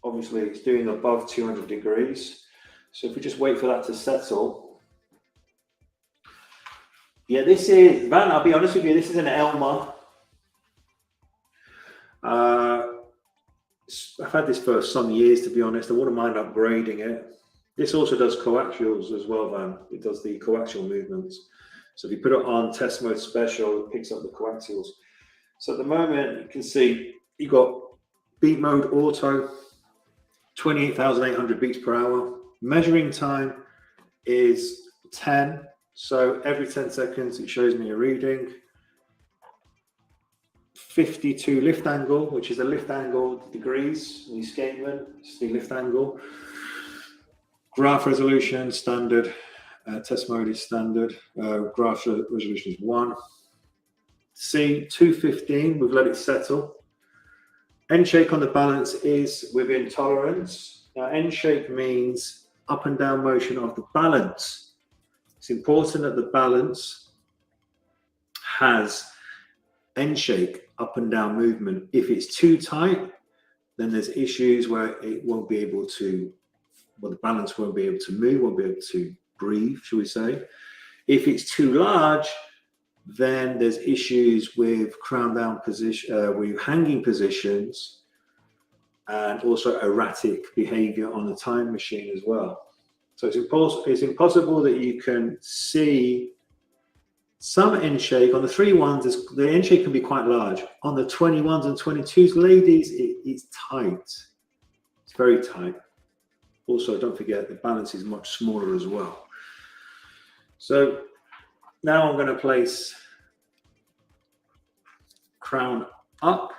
obviously it's doing above 200 degrees. So if we just wait for that to settle. Yeah, this is, Van, I'll be honest with you, this is an Elmer. I've had this for some years, to be honest. I wouldn't mind upgrading it. This also does coaxials as well, Van. It does the coaxial movements. So if you put it on test mode special, it picks up the coaxials. So at the moment, you can see you've got beat mode auto, 28,800 beats per hour. Measuring time is 10. So every 10 seconds, it shows me a reading. 52 lift angle, which is the lift angle degrees, the escapement, it's the lift angle. Graph resolution, standard. Test mode is standard. Graph resolution is 1. C, 215, we've let it settle. End shake on the balance is within tolerance. Now, end shake means up and down motion of the balance. It's important that the balance has end shake, up and down movement. If it's too tight, then there's issues where it won't be able to, well, the balance won't be able to move, won't be able to breathe, shall we say. If it's too large, then there's issues with crown down position, with hanging positions, and also erratic behavior on the time machine as well. So it's impossible that you can see some end shake. On the 3-1s, the end shake can be quite large. On the 21s and 22s, ladies, it's tight. It's very tight. Also, don't forget the balance is much smaller as well. So now I'm going to place crown up.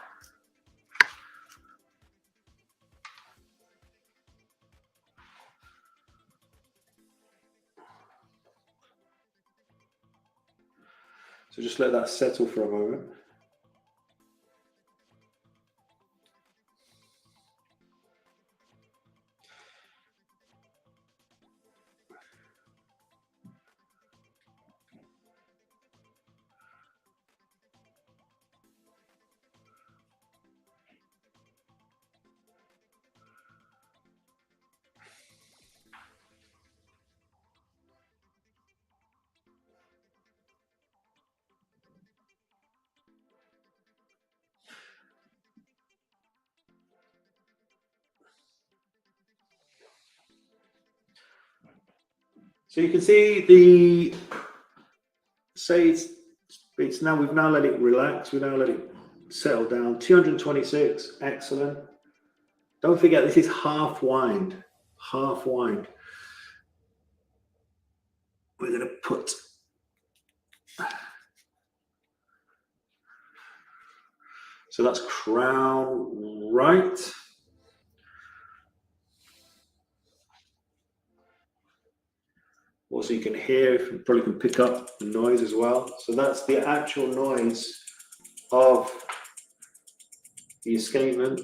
So just let that settle for a moment. So you can see the, say it's now, we've now let it relax, we've now let it settle down. 226, excellent. Don't forget, this is half wind, half wind. We're going to put, so that's crown right. Also, you can hear, you probably can pick up the noise as well. So that's the actual noise of the escapement.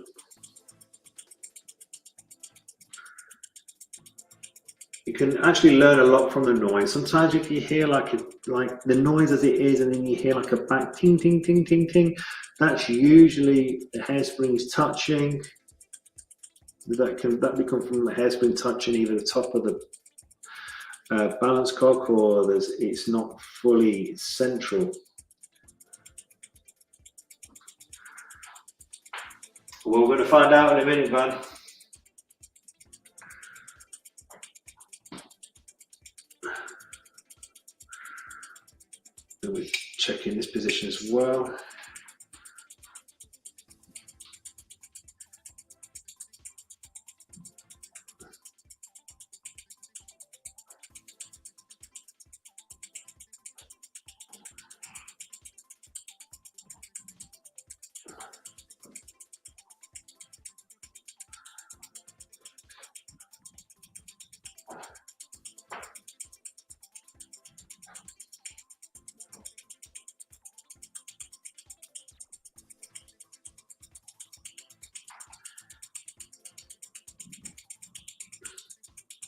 You can actually learn a lot from the noise. Sometimes if you hear like the noise as it is, and then you hear like a back ting, ting, ting, ting, ting, that's usually the hairsprings touching. That be come from the hairspring touching either the top of the balance cock, or it's not fully central. Well, we're going to find out in a minute, Van. And we're checking this position as well.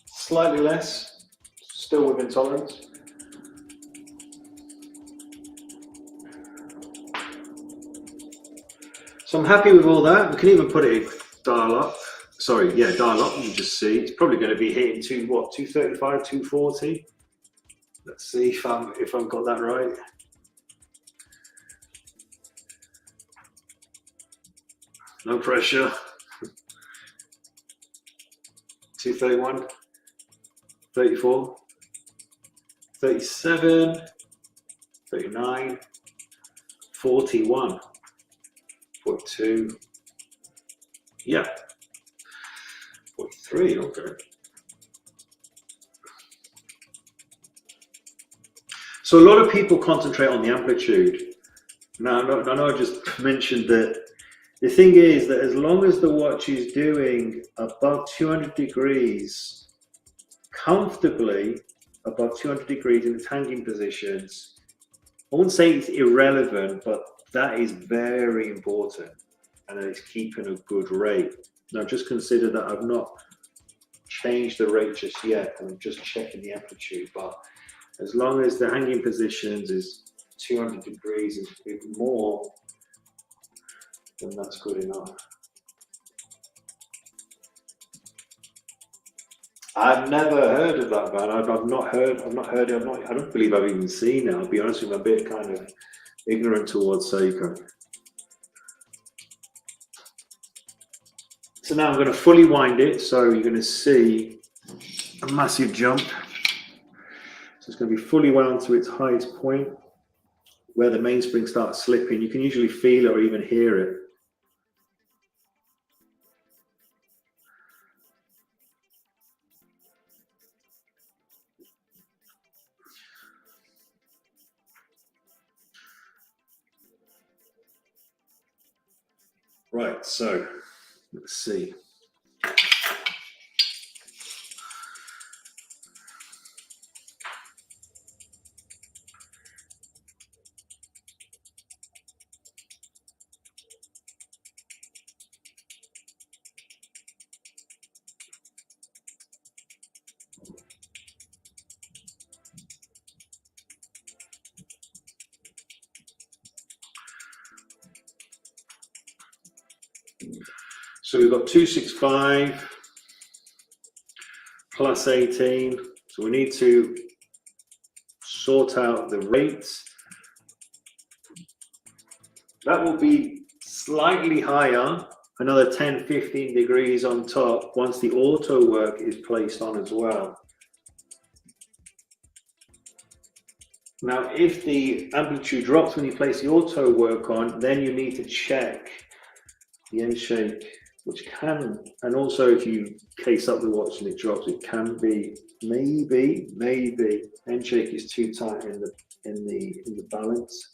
Slightly less, still within tolerance. So I'm happy with all that. We can even put it in dial up. Sorry, yeah, dial up. You can just see it's probably going to be hitting 235, 240. Let's see if I've got that right. No pressure. 231. 34, 37, 39, 41, 42, yeah, 43, okay. So a lot of people concentrate on the amplitude. Now, I know I just mentioned that the thing is that as long as the watch is doing above 200 degrees, comfortably above 200 degrees in its hanging positions, I wouldn't say it's irrelevant, but that is very important, and it's keeping a good rate. Now just consider that I've not changed the rate just yet, I'm just checking the amplitude, but as long as the hanging positions is 200 degrees and a bit more, then that's good enough. I've never heard of that band. I've not heard it. I don't believe I've even seen it. I'll be honest with you, I'm a bit kind of ignorant towards Seiko. So now I'm going to fully wind it, so you're going to see a massive jump. So it's going to be fully wound to its highest point, where the mainspring starts slipping. You can usually feel it or even hear it. Right, so let's see. So we've got 265 plus 18. So we need to sort out the rates. That will be slightly higher, another 10, 15 degrees on top once the auto work is placed on as well. Now, if the amplitude drops when you place the auto work on, then you need to check the end shake, which can, and also if you case up the watch and it drops, it can be maybe end shake is too tight in the balance.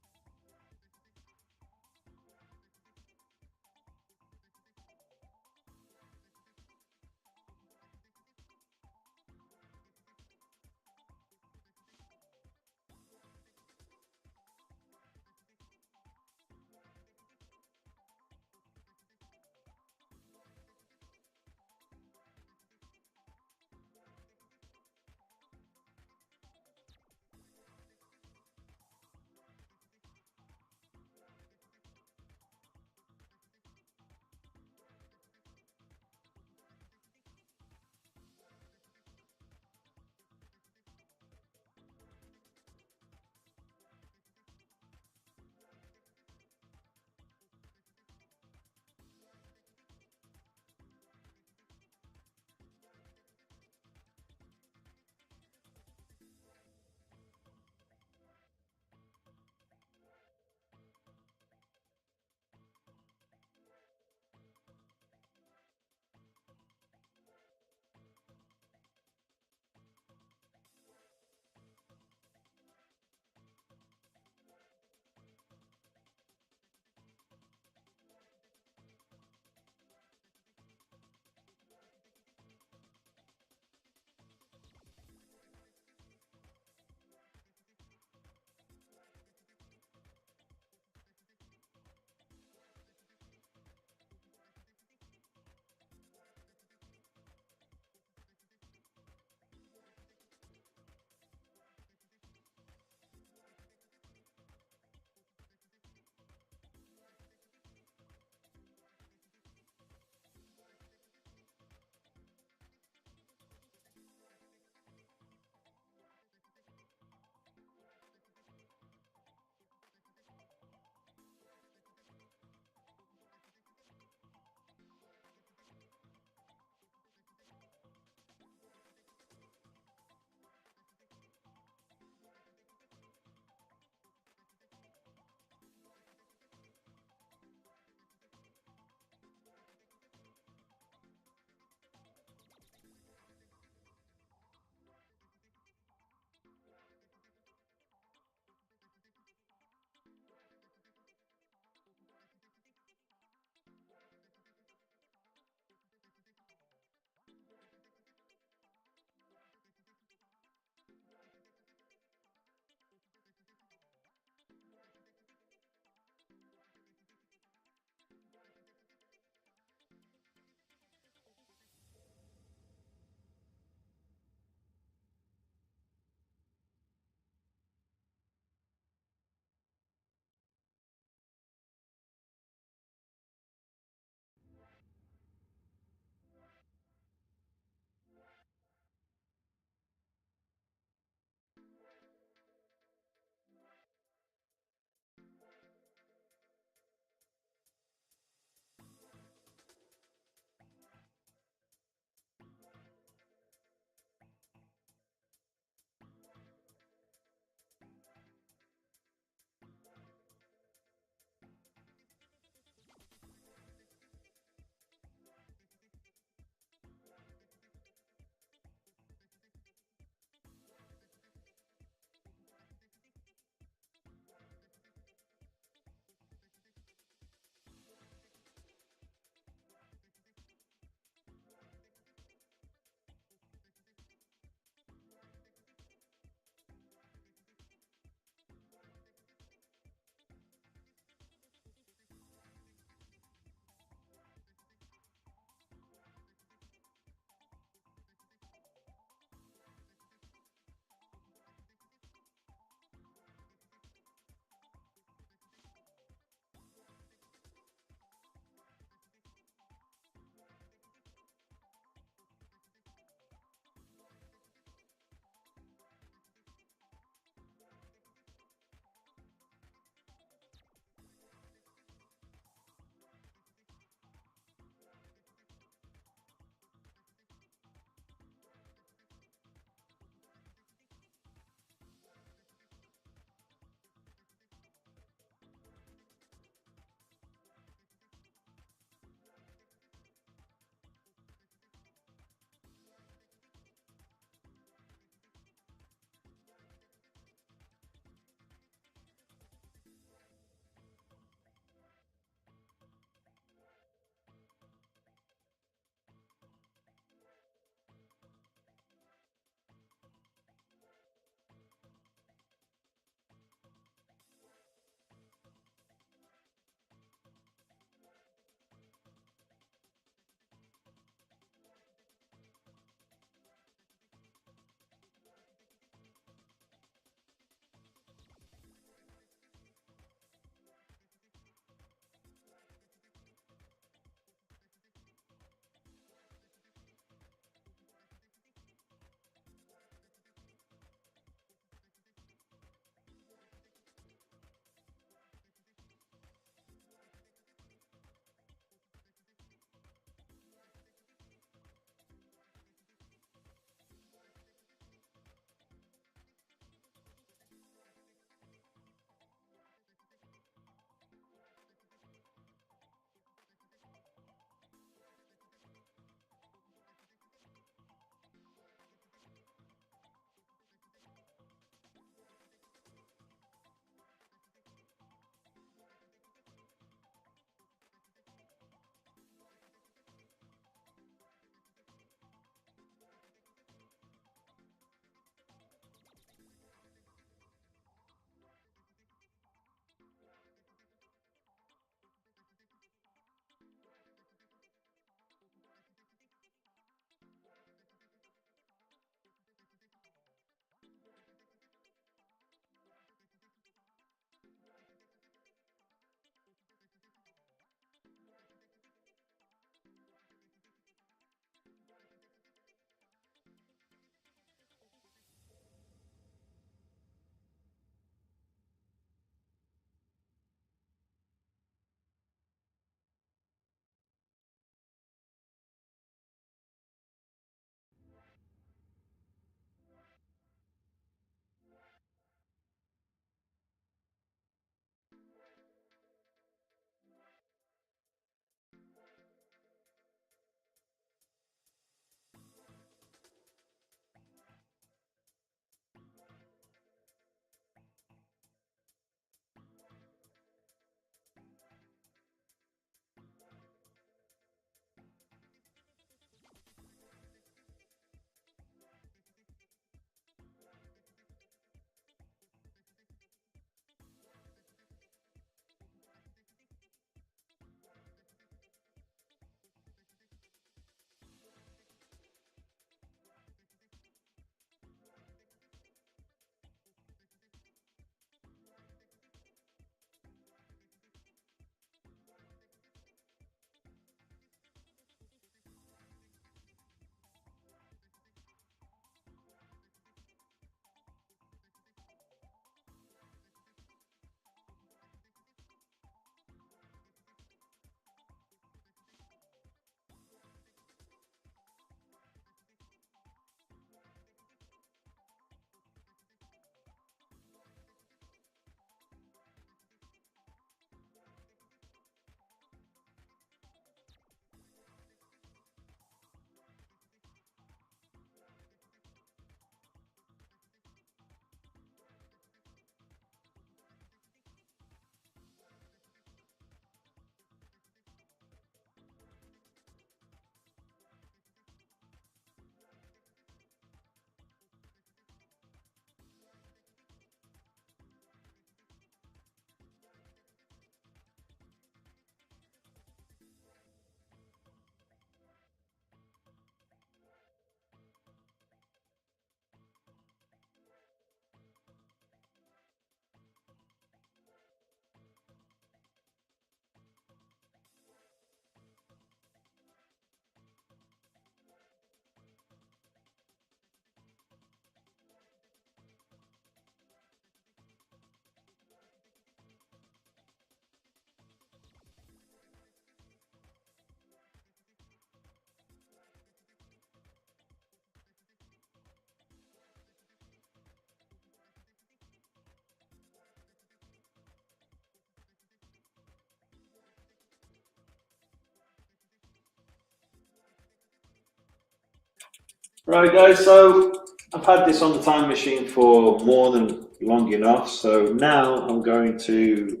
Right, guys, so I've had this on the time machine for more than long enough. So now I'm going to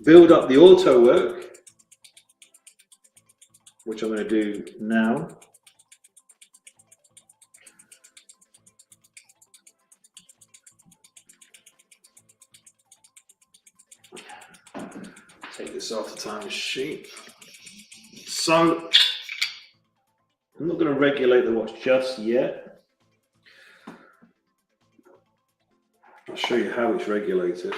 build up the auto work, which I'm going to do now. Take this off the time machine. So I'm not going to regulate the watch just yet. I'll show you how it's regulated.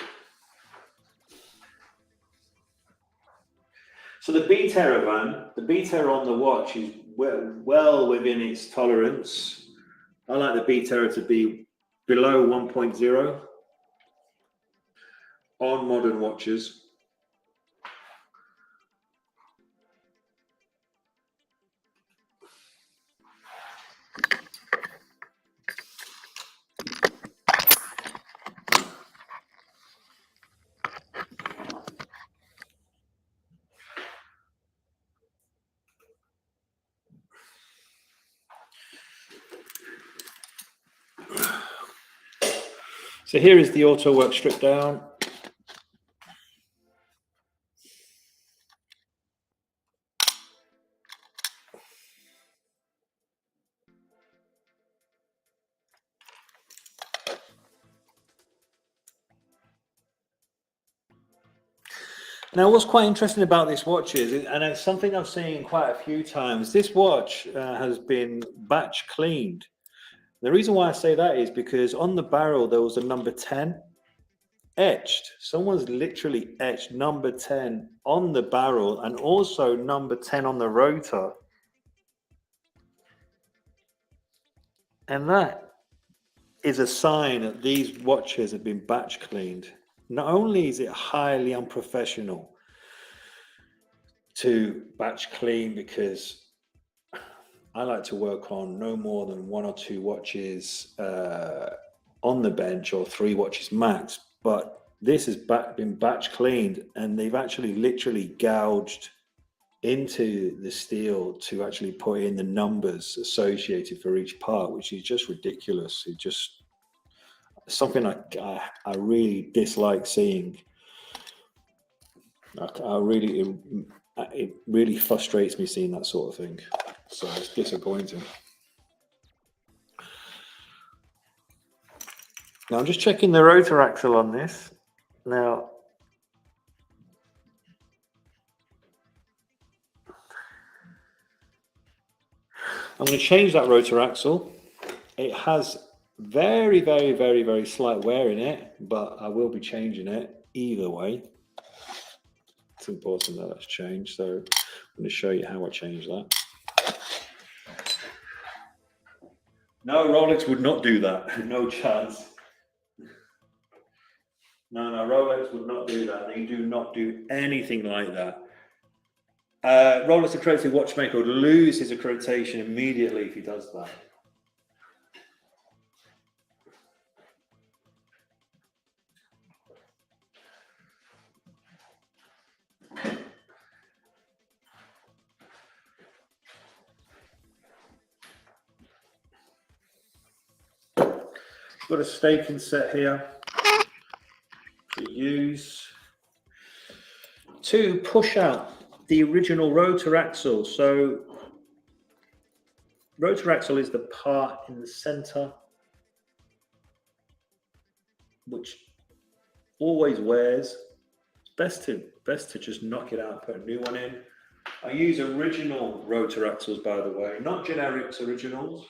So the beat error the beat error on the watch is well within its tolerance. I like the beat error to be below 1.0 on modern watches. So here is the auto work stripped down. Now, what's quite interesting about this watch is, and it's something I've seen quite a few times, this watch has been batch cleaned. The reason why I say that is because on the barrel there was a number 10 etched. Someone's literally etched number 10 on the barrel and also number 10 on the rotor. And that is a sign that these watches have been batch cleaned. Not only is it highly unprofessional to batch clean, because I like to work on no more than 1 or 2 watches on the bench, or 3 watches max, but this has been batch cleaned and they've actually literally gouged into the steel to actually put in the numbers associated for each part, which is just ridiculous. It just something I really dislike seeing. It really frustrates me seeing that sort of thing. So it's disappointing. Now I'm just checking the rotor axle on this. Now I'm going to change that rotor axle. It has very, very, very, very slight wear in it, but I will be changing it either way. It's important that that's changed, so I'm going to show you how I change that. No, Rolex would not do that. No chance. No, Rolex would not do that. They do not do anything like that. Rolex accredited watchmaker would lose his accreditation immediately if he does that. Got a staking set here to use to push out the original rotor axle. So rotor axle is the part in the center which always wears. It's best to just knock it out, put a new one in. I use original rotor axles, by the way, not generics, originals.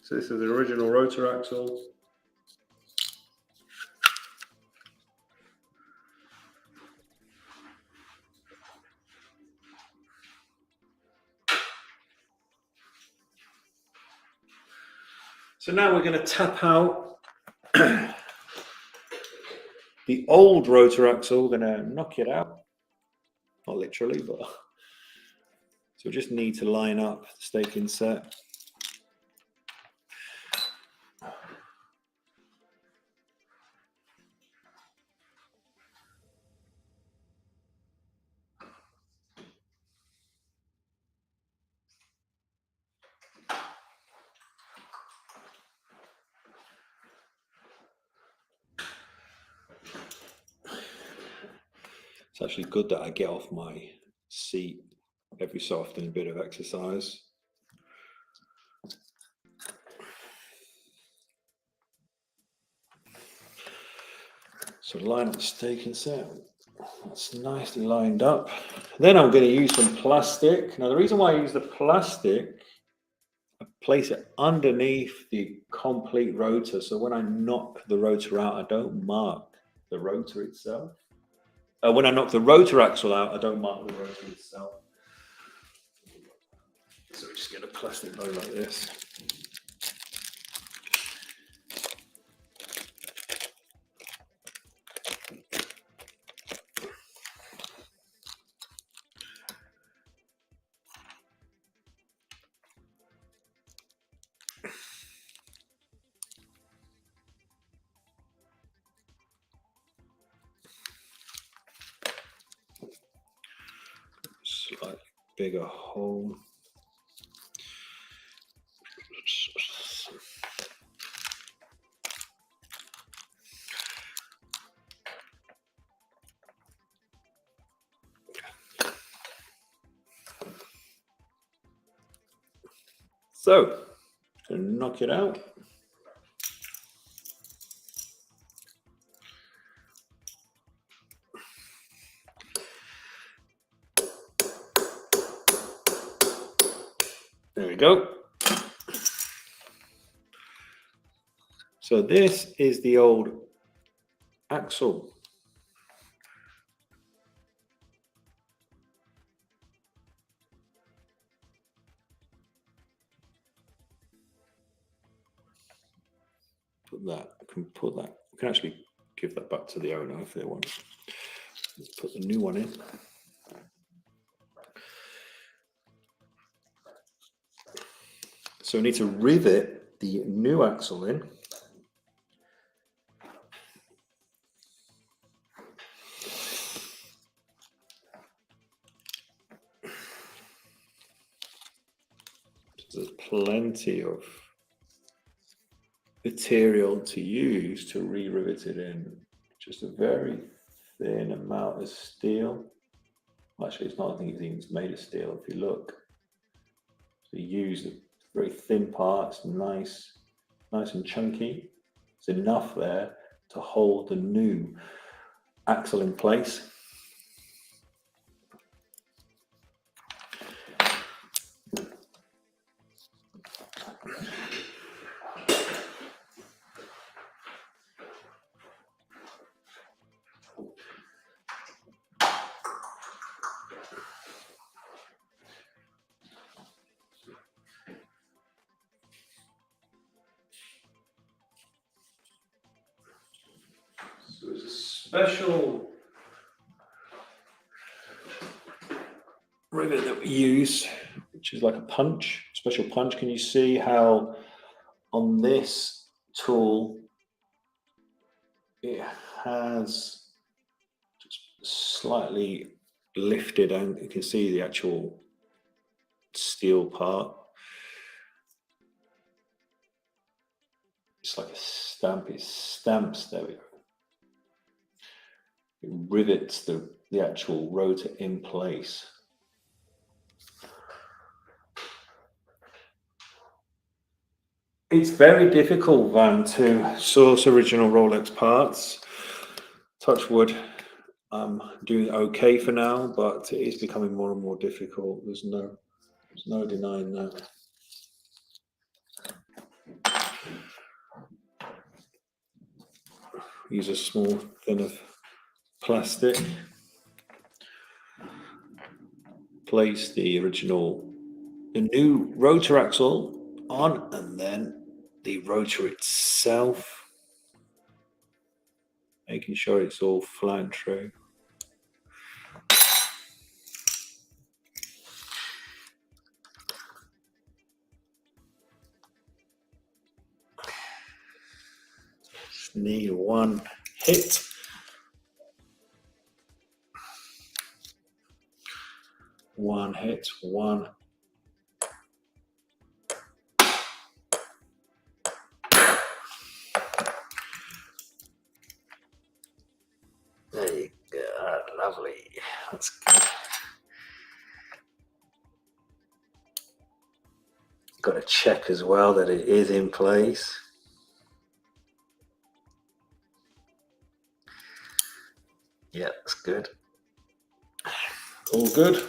So this is the original rotor axle. So now we're going to tap out the old rotor axle. We're going to knock it out. Not literally, but So we just need to line up the stake inset. It's actually good that I get off my seat every so often, a bit of exercise. So line up the stake inset. That's nicely lined up. Then I'm going to use some plastic. Now the reason why I use the plastic, I place it underneath the complete rotor. So when I knock the rotor out, I don't mark the rotor itself. When I knock the rotor axle out, I don't mark the rotor itself. So we just get a plastic bow like this. Slightly bigger hole. So, gonna knock it out. There we go. So this is the old axle. Put that, I can put that, we can actually give that back to the owner if they want. Let's put the new one in. So we need to rivet the new axle in. There's plenty of material to use to re-rivet it in. Just a very thin amount of steel. Actually, it's not, I think it's even made of steel if you look. So you use very thin parts, nice and chunky. It's enough there to hold the new axle in place. So there's a special rivet that we use, which is like a punch, special punch. Can you see how on this tool it has just slightly lifted, and you can see the actual steel part. It's like a stamp, it stamps, there we go. It rivets the actual rotor in place. It's very difficult, Van, to source original Rolex parts. Touch wood, I'm doing okay for now, but it is becoming more and more difficult. There's no denying that. Use a small thin of plastic. Place the new rotor axle on, and then the rotor itself, making sure it's all flat and true. need one hit. One hit, one. There you go. Lovely. That's good. Got to check as well that it is in place. Yeah, that's good. All good.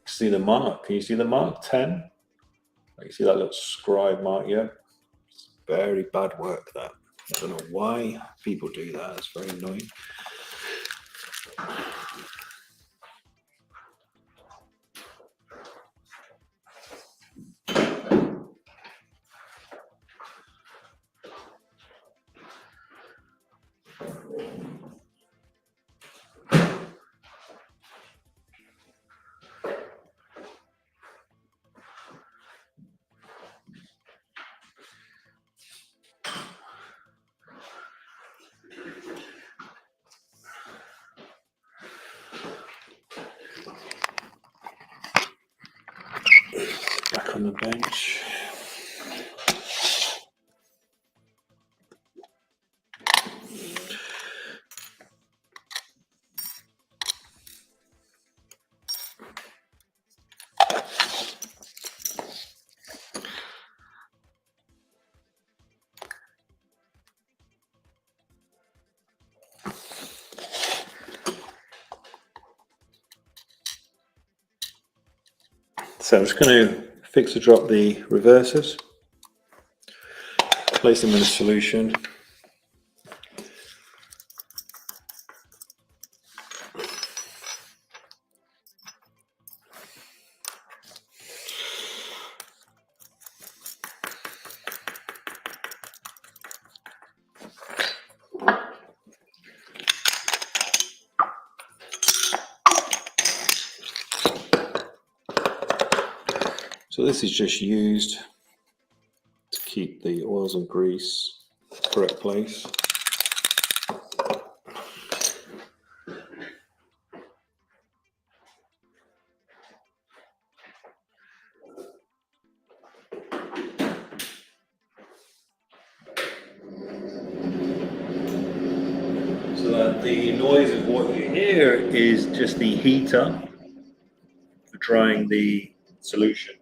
See the mark? Can you see the mark? 10. You see that little scribe mark? Yeah. It's very bad work, that. I don't know why people do that. It's very annoying. Back on the bench. So I'm just going to fix or drop the reversers, place them in a solution. So this is just used to keep the oils and grease in the correct place. So that the noise of what you hear is just the heater for drying the solution.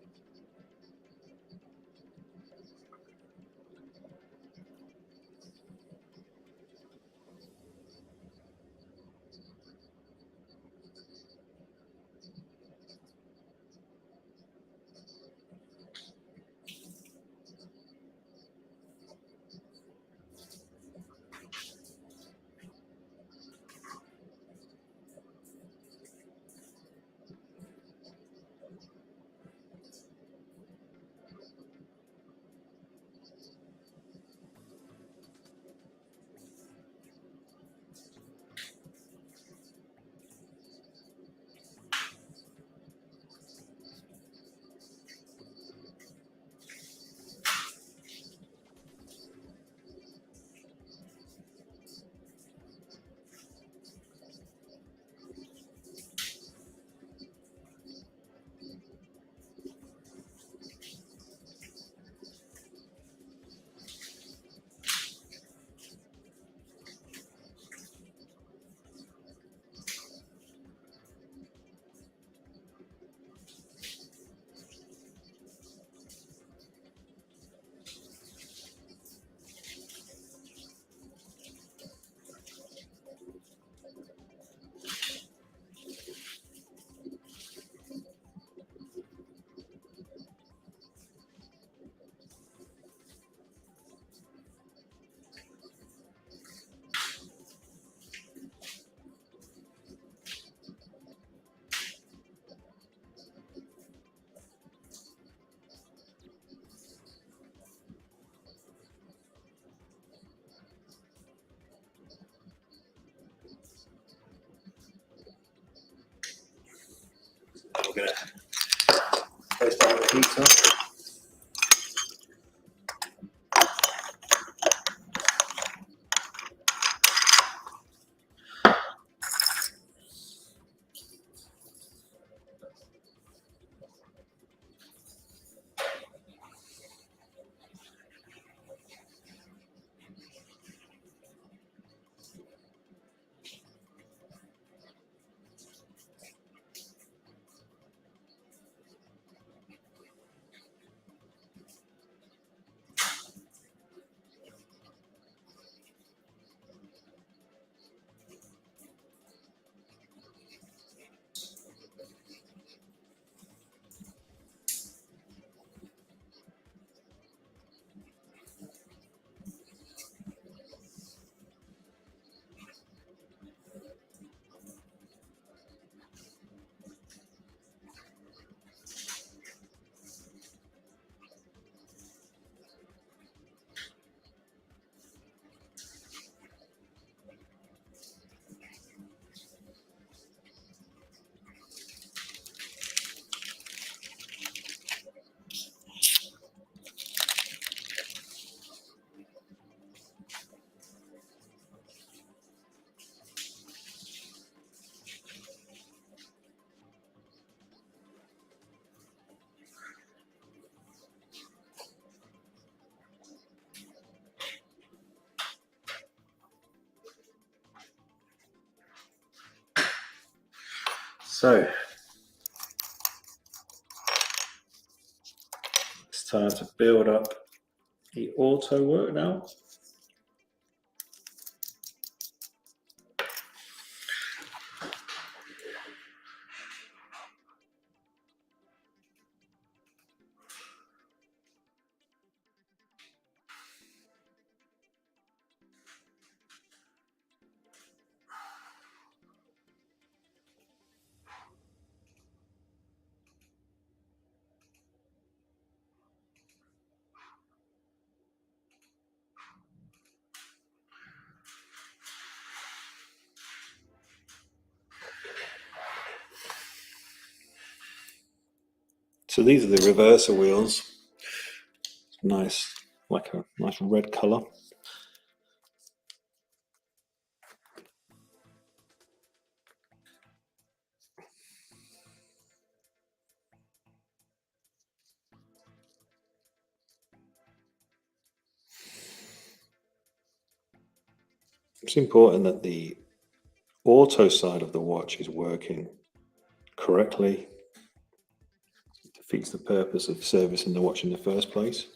we're going to start the heat up. So it's time to build up the auto work now. So these are the reverser wheels. Nice, like a nice red color. It's important that the auto side of the watch is working correctly. It defeats the purpose of servicing the watch in the first place.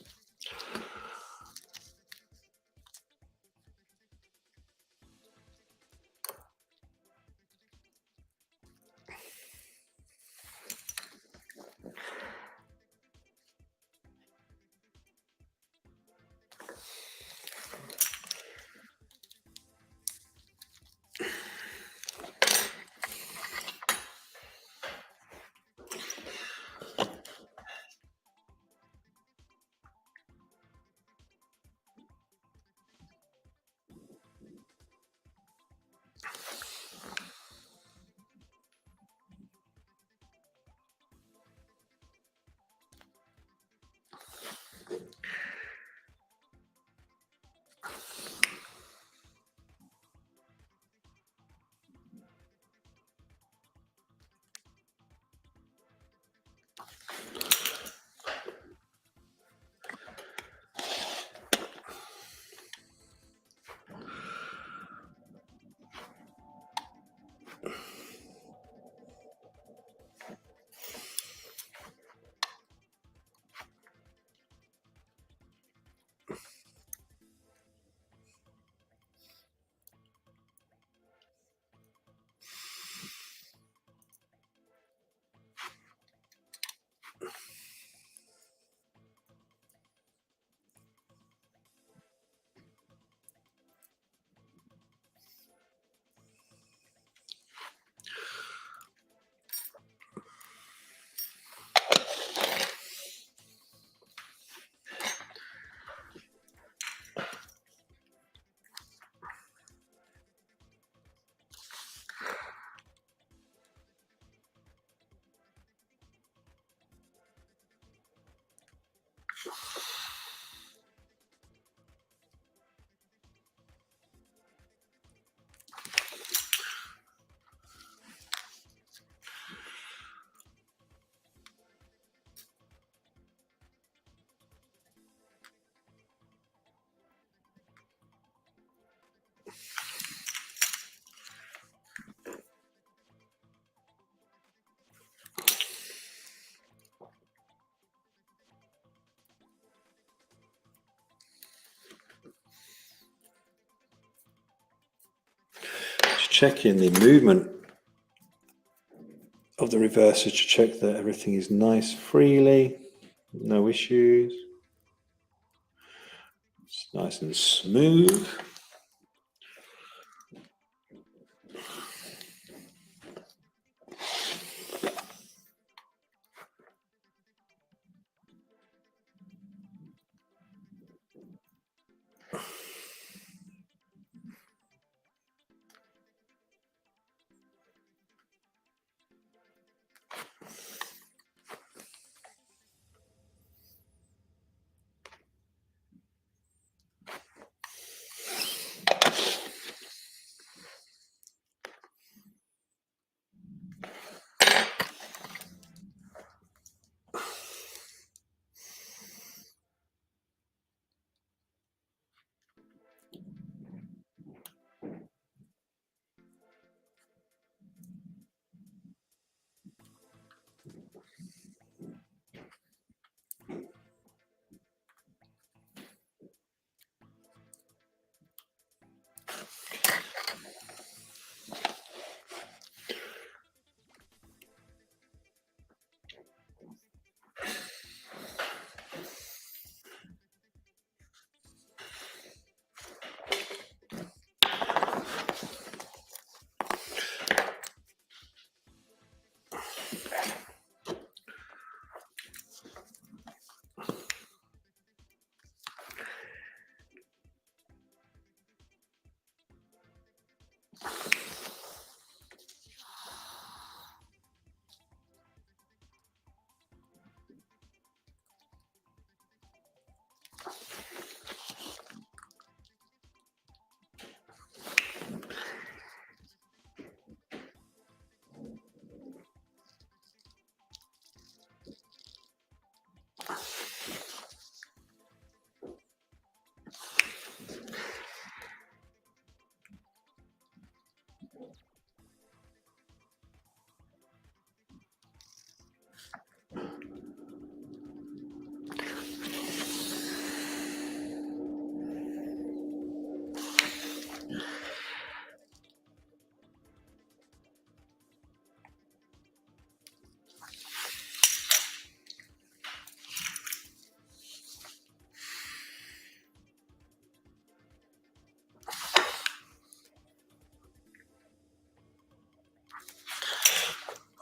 Just checking the movement of the reverser to check that everything is nice freely, no issues. It's nice and smooth.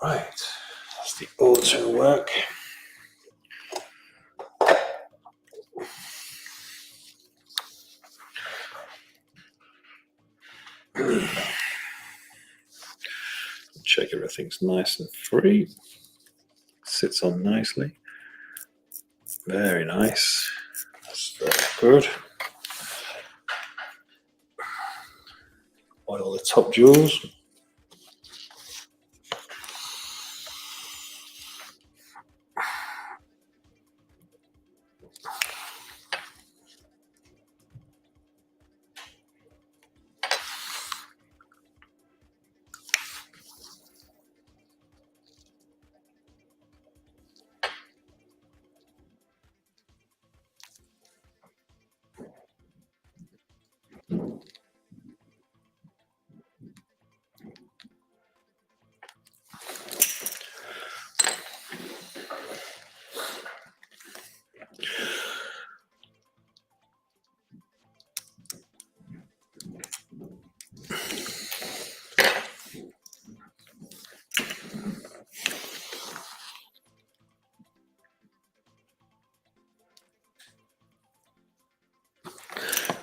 Right, that's the auto work. Check everything's nice and free. Sits on nicely. Very nice. That's very good. Oil the top jewels.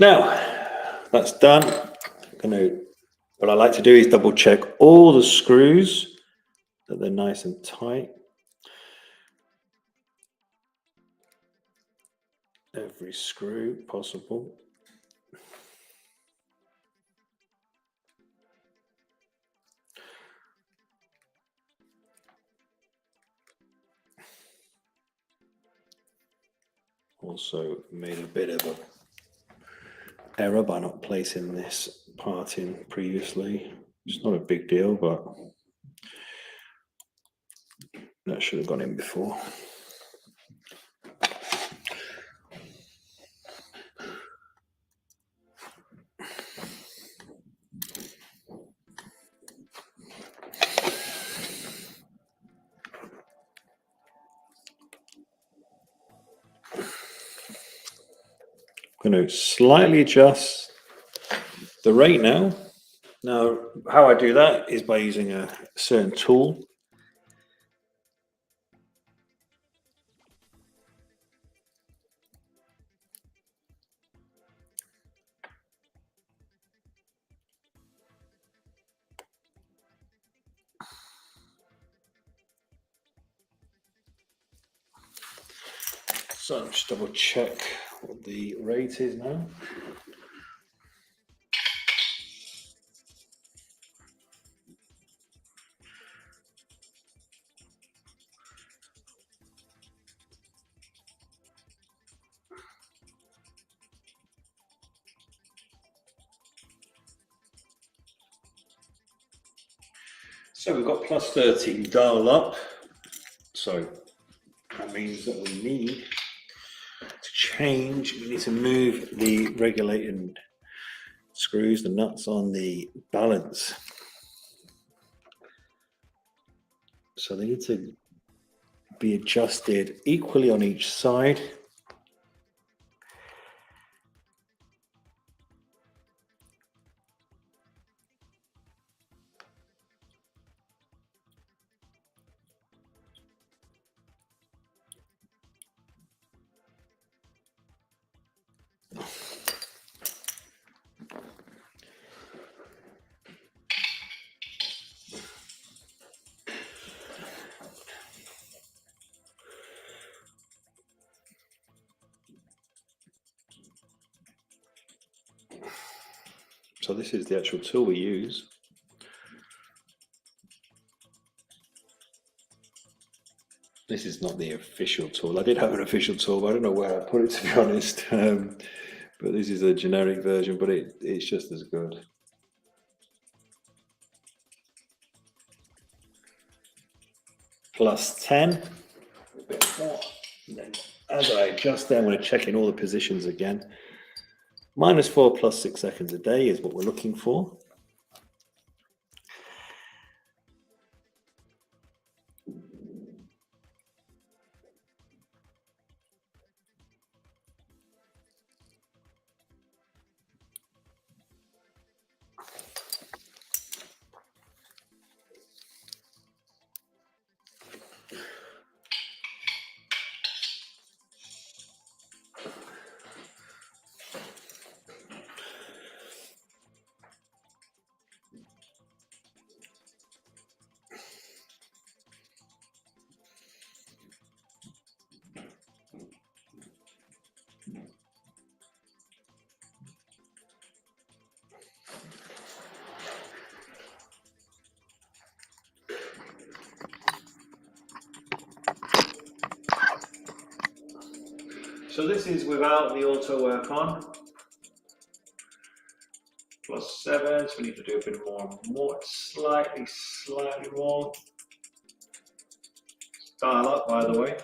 Now that's done. What I like to do is double check all the screws that they're nice and tight. every screw possible. Also made a bit of an error by not placing this part in previously. It's not a big deal, but that should have gone in before. I'm going to slightly adjust the rate now. Now, how I do that is by using a certain tool. So just double check what the rate is now. So we've got plus 13 dial up. So that means that we need we need to move the regulating screws, the nuts on the balance. So they need to be adjusted equally on each side. So this is the actual tool we use. This is not the official tool. I did have an official tool, but I don't know where I put it, to be honest. But this is a generic version, but it's just as good. Plus 10. A bit more. And then as I adjust there, I'm going to check in all the positions again. -4 plus 6 seconds a day is what we're looking for. So this is without the auto work on. +7, so we need to do a bit more, slightly more. Dial up, by the way.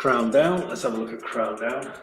crown down. Let's have a look at crown down.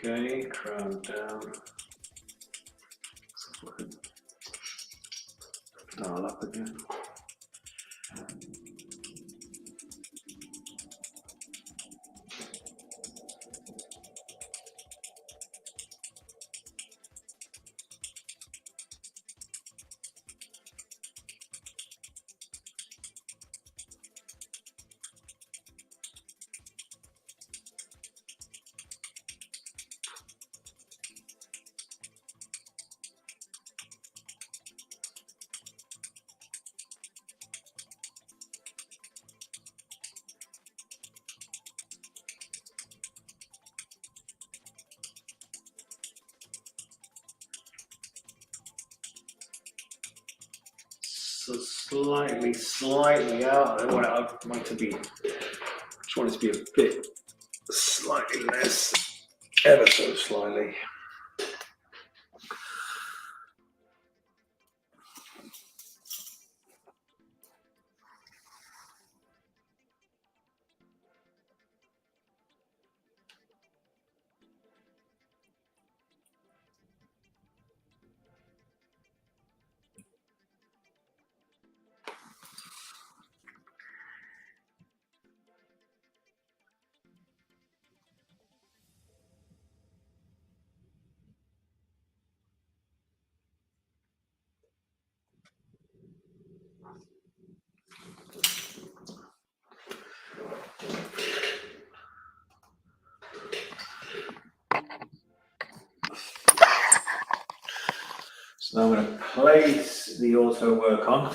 Okay, crown down. Dial up again. So slightly out. I want it to be. Just want it to be a bit slightly less, ever so slightly. So I'm going to place the auto work on.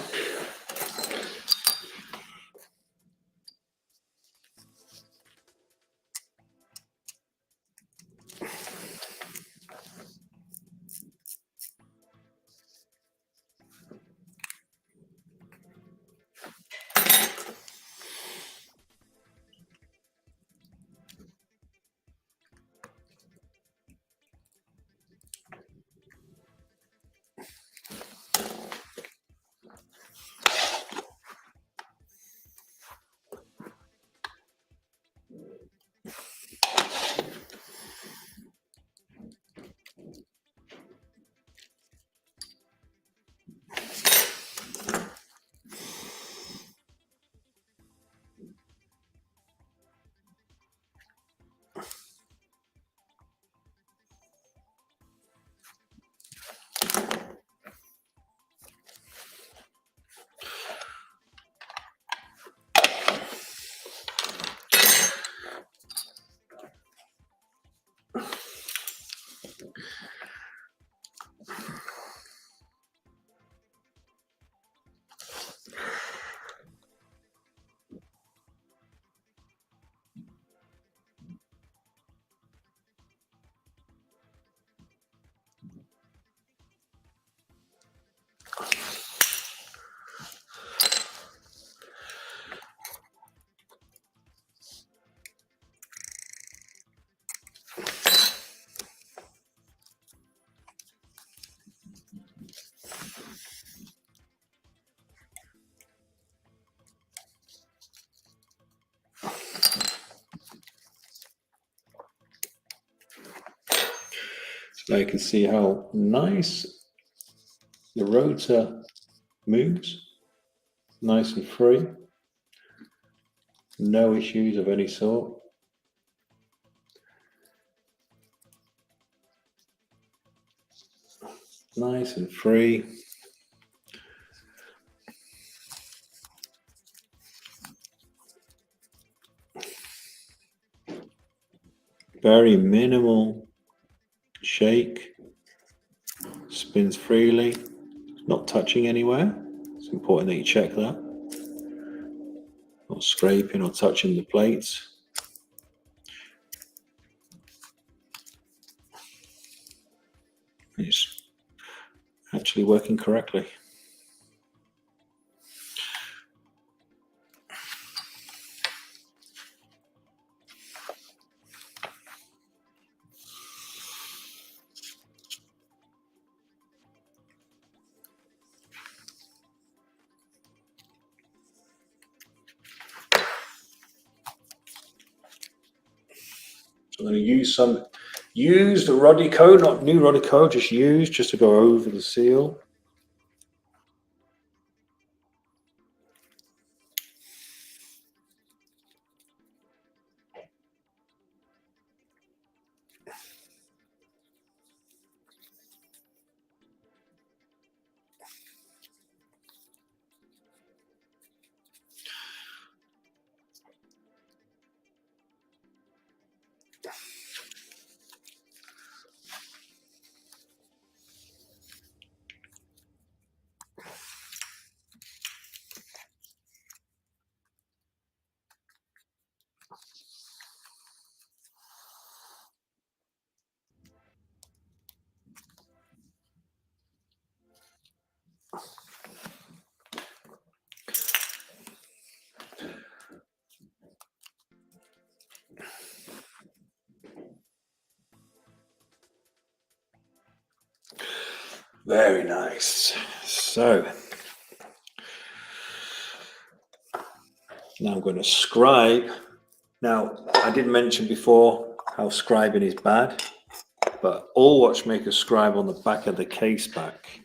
Now you can see how nice the rotor moves, nice and free. No issues of any sort. Nice and free. Very minimal shake. Spins freely. Not touching anywhere. It's important that you check that. Not scraping or touching the plates. It's actually working correctly. I'm going to use some used Rodico, not new Rodico, just used, just to go over the seal. Very nice. So now I'm going to scribe. Now, I did mention before how scribing is bad, but all watchmakers scribe on the back of the case back.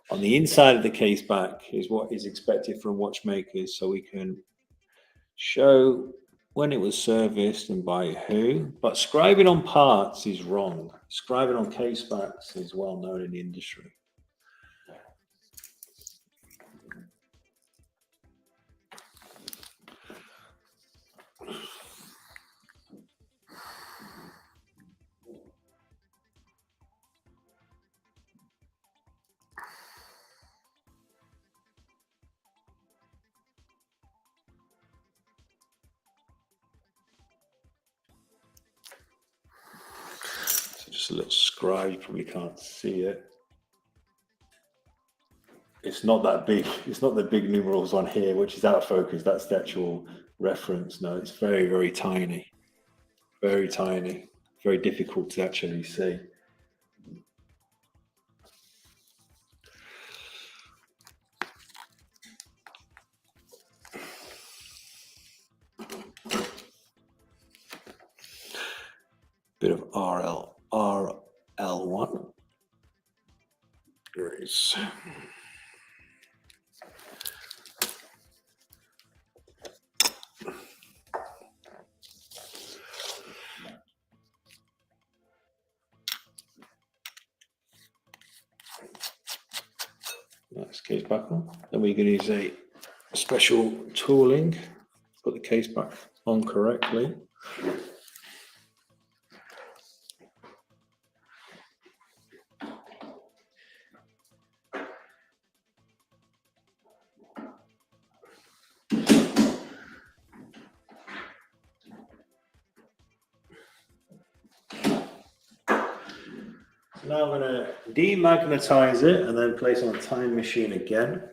On the inside of the case back is what is expected from watchmakers, so we can show when it was serviced and by who. But scribing on parts is wrong. Scribing on case backs is well known in the industry. Just a little scribe, you probably can't see it. It's not that big. It's not the big numerals on here, which is out of focus. That's the actual reference. No, it's very, very tiny. Very tiny. Very difficult to actually see. Bit of RL1. Grease. Nice case back on. Then we can use a special tooling, put the case back on correctly. Now I'm going to demagnetize it and then place on a time machine again.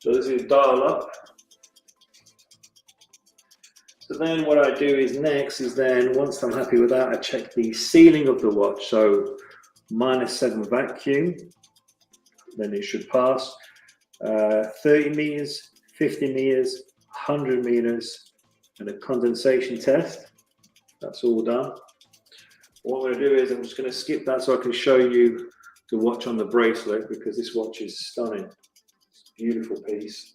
So this is dial up. So then what I do is next is then, once I'm happy with that, I check the sealing of the watch. So -7 vacuum, then it should pass. 30 meters, 50 meters, 100 meters, and a condensation test. That's all done. What I'm going to do is I'm just going to skip that so I can show you the watch on the bracelet, because this watch is stunning. It's a beautiful piece.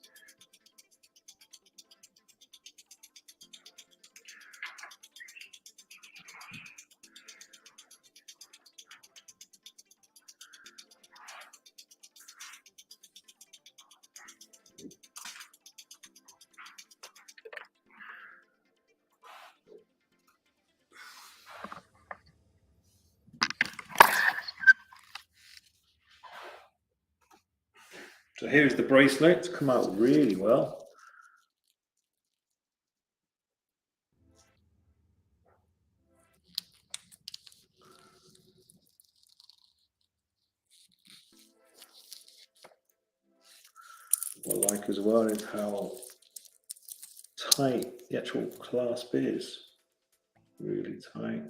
So here's the bracelet. It's come out really well. What I like as well is how tight the actual clasp is. Really tight.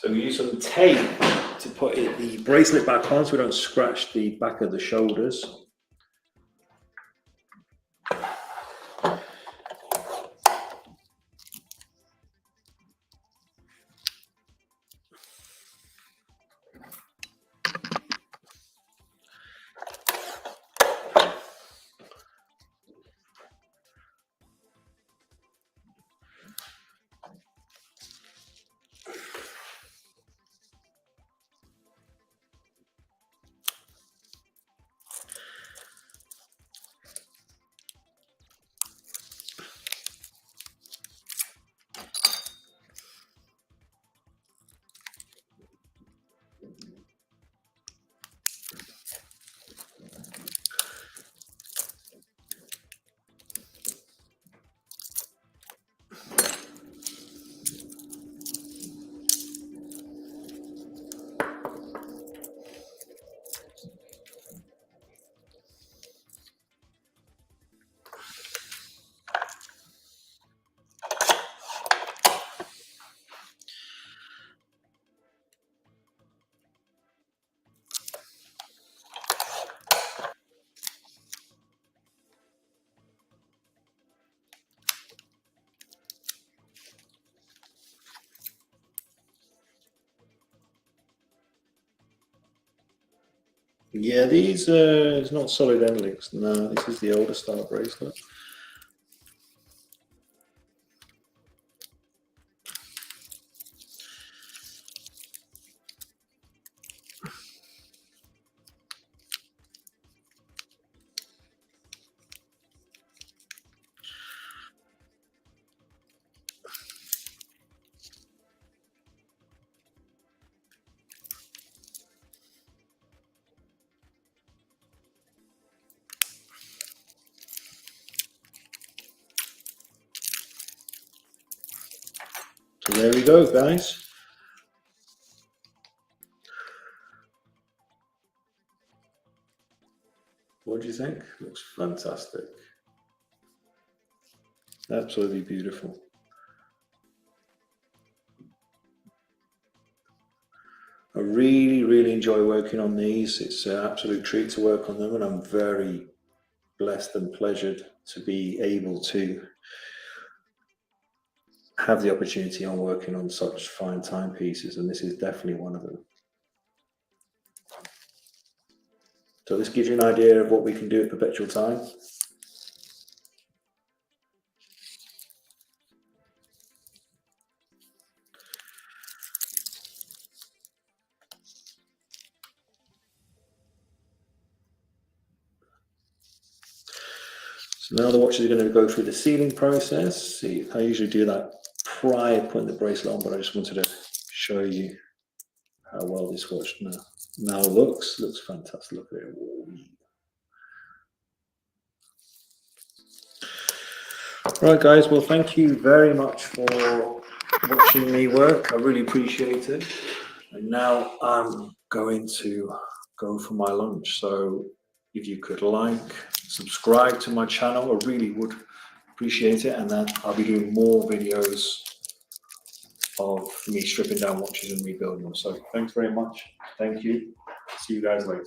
So we use some tape to put the bracelet back on so we don't scratch the back of the shoulders. Yeah, these it's not solid end links. No, this is the older style bracelet. So there we go, guys. What do you think? Looks fantastic. Absolutely beautiful. I really enjoy working on these. It's an absolute treat to work on them, and I'm very blessed and pleasured to be able to have the opportunity on working on such fine timepieces, and this is definitely one of them. So this gives you an idea of what we can do at Perpetual-Time. So now the watch is going to go through the sealing process. See, I usually do that prior to putting the bracelet on, but I just wanted to show you how well this watch now Now looks fantastic. Look at it. Right, guys. Well, thank you very much for watching me work. I really appreciate it. And now I'm going to go for my lunch. So if you could like, subscribe to my channel, I really would appreciate it. And then I'll be doing more videos of me stripping down watches and rebuilding them. So thanks very much. Thank you. See you guys later.